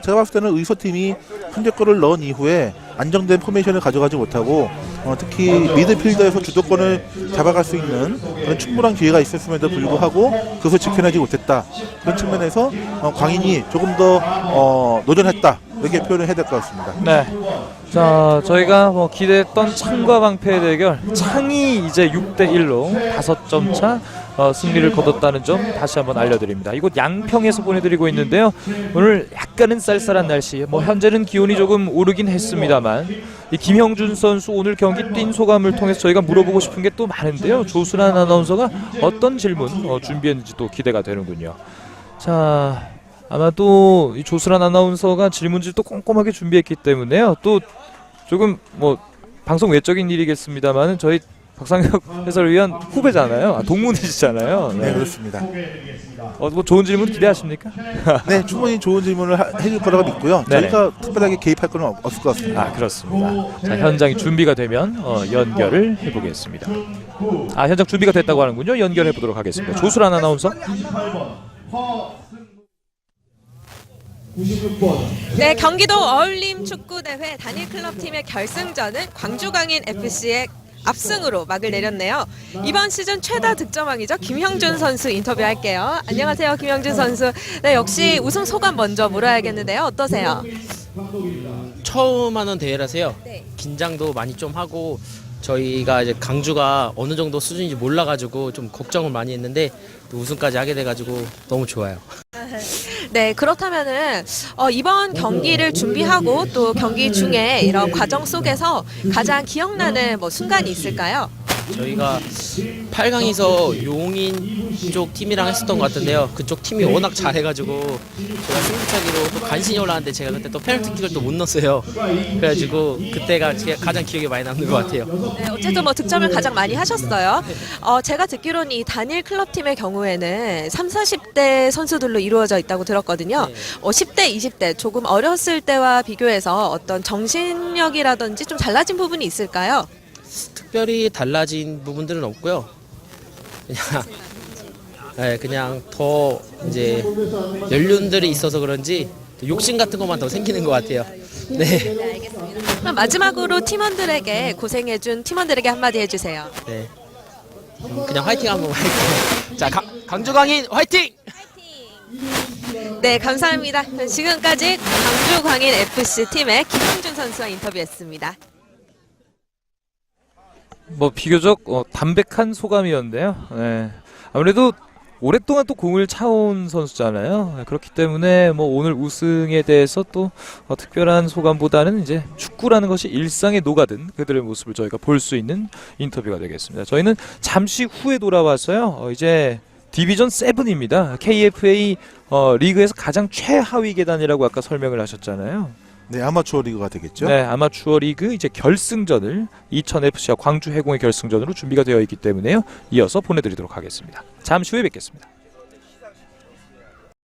제가 봤을 때는 의서팀이 현재골을 넣은 이후에 안정된 포메이션을 가져가지 못하고 특히 미드필더에서 주도권을 잡아갈 수 있는 그런 충분한 기회가 있었음에도 불구하고 그것을 지켜내지 못했다. 그런 측면에서 광인이 조금 더 노련했다. 이렇게 표현을 해야 될 것 같습니다. 네. 자, 저희가 기대했던 창과 방패의 대결 창이 이제 6대1로 5점 차 승리를 거뒀다는 점 다시 한번 알려드립니다. 이곳 양평에서 보내드리고 있는데요. 오늘 약간은 쌀쌀한 날씨 현재는 기온이 조금 오르긴 했습니다만 이 김형준 선수 오늘 경기 뛴 소감을 통해서 저희가 물어보고 싶은 게 또 많은데요. 조수란 아나운서가 어떤 질문 준비했는지 또 기대가 되는군요. 자, 아마도 이 조수란 아나운서가 질문지를 또 꼼꼼하게 준비했기 때문에요. 또 조금 방송 외적인 일이겠습니다만은 저희 박상혁 해설위원 후배잖아요. 동문이시잖아요. 네, 그렇습니다. 뭐 좋은 질문 기대하십니까? 네, 충분히 좋은 질문을 해줄 거라고 믿고요. 네네. 저희가 특별하게 개입할 건 없을 것 같습니다. 아, 그렇습니다. 자, 현장이 준비가 되면 연결을 해보겠습니다. 아, 현장 준비가 됐다고 하는군요. 연결해 보도록 하겠습니다. 조수란 아나운서. 네, 경기도 어울림 축구대회 단일 클럽팀의 결승전은 광주광인 FC의 압승으로 막을 내렸네요. 이번 시즌 최다 득점왕이죠. 김형준 선수 인터뷰할게요. 안녕하세요, 김형준 선수. 네, 역시 우승 소감 먼저 물어야겠는데요. 어떠세요? 처음 하는 대회라서요. 네. 긴장도 많이 좀 하고 저희가 이제 강주가 어느 정도 수준인지 몰라가지고 좀 걱정을 많이 했는데 또 우승까지 하게 돼가지고 너무 좋아요. 네, 그렇다면은 이번 경기를 준비하고 또 경기 중에 이런 과정 속에서 가장 기억나는 뭐 순간이 있을까요? 저희가 8강에서 용인 쪽 팀이랑 했었던 것 같은데요. 그쪽 팀이 워낙 잘해가지고 제가 승부차기로 또 간신히 올라왔는데 제가 그때 또 페널티킥을 또 못 넣었어요. 그래가지고 그때가 가장 기억에 많이 남는 것 같아요. 네, 어쨌든 뭐 득점을 가장 많이 하셨어요. 제가 듣기로는 이 단일 클럽팀의 경우에는 3, 40대 선수들로 이루어져 있다고 들었거든요. 10대, 20대 조금 어렸을 때와 비교해서 어떤 정신력이라든지 좀 달라진 부분이 있을까요? 특별히 달라진 부분들은 없고요. 그냥 더 이제 연륜들이 있어서 그런지 욕심 같은 것만 더 생기는 것 같아요. 네. 그럼 마지막으로 팀원들에게 고생해준 팀원들에게 한마디 해주세요. 네. 그냥 화이팅 한번 할게요. 자, 강주광인 화이팅! 네, 감사합니다. 지금까지 광주광인 FC 팀의 김형준 선수와 인터뷰했습니다. 뭐 비교적 담백한 소감이었는데요. 네. 아무래도 오랫동안 또 공을 차온 선수잖아요. 네, 그렇기 때문에 뭐 오늘 우승에 대해서 또 특별한 소감보다는 이제 축구라는 것이 일상에 녹아든 그들의 모습을 저희가 볼 수 있는 인터뷰가 되겠습니다. 저희는 잠시 후에 돌아와서요. 이제 디비전 7입니다. KFA 리그에서 가장 최하위 계단이라고 아까 설명을 하셨잖아요. 네, 아마추어 리그가 되겠죠. 네, 아마추어 리그 이제 결승전을 이천FC와 광주 해공의 결승전으로 준비가 되어 있기 때문에요. 이어서 보내드리도록 하겠습니다. 잠시 후에 뵙겠습니다.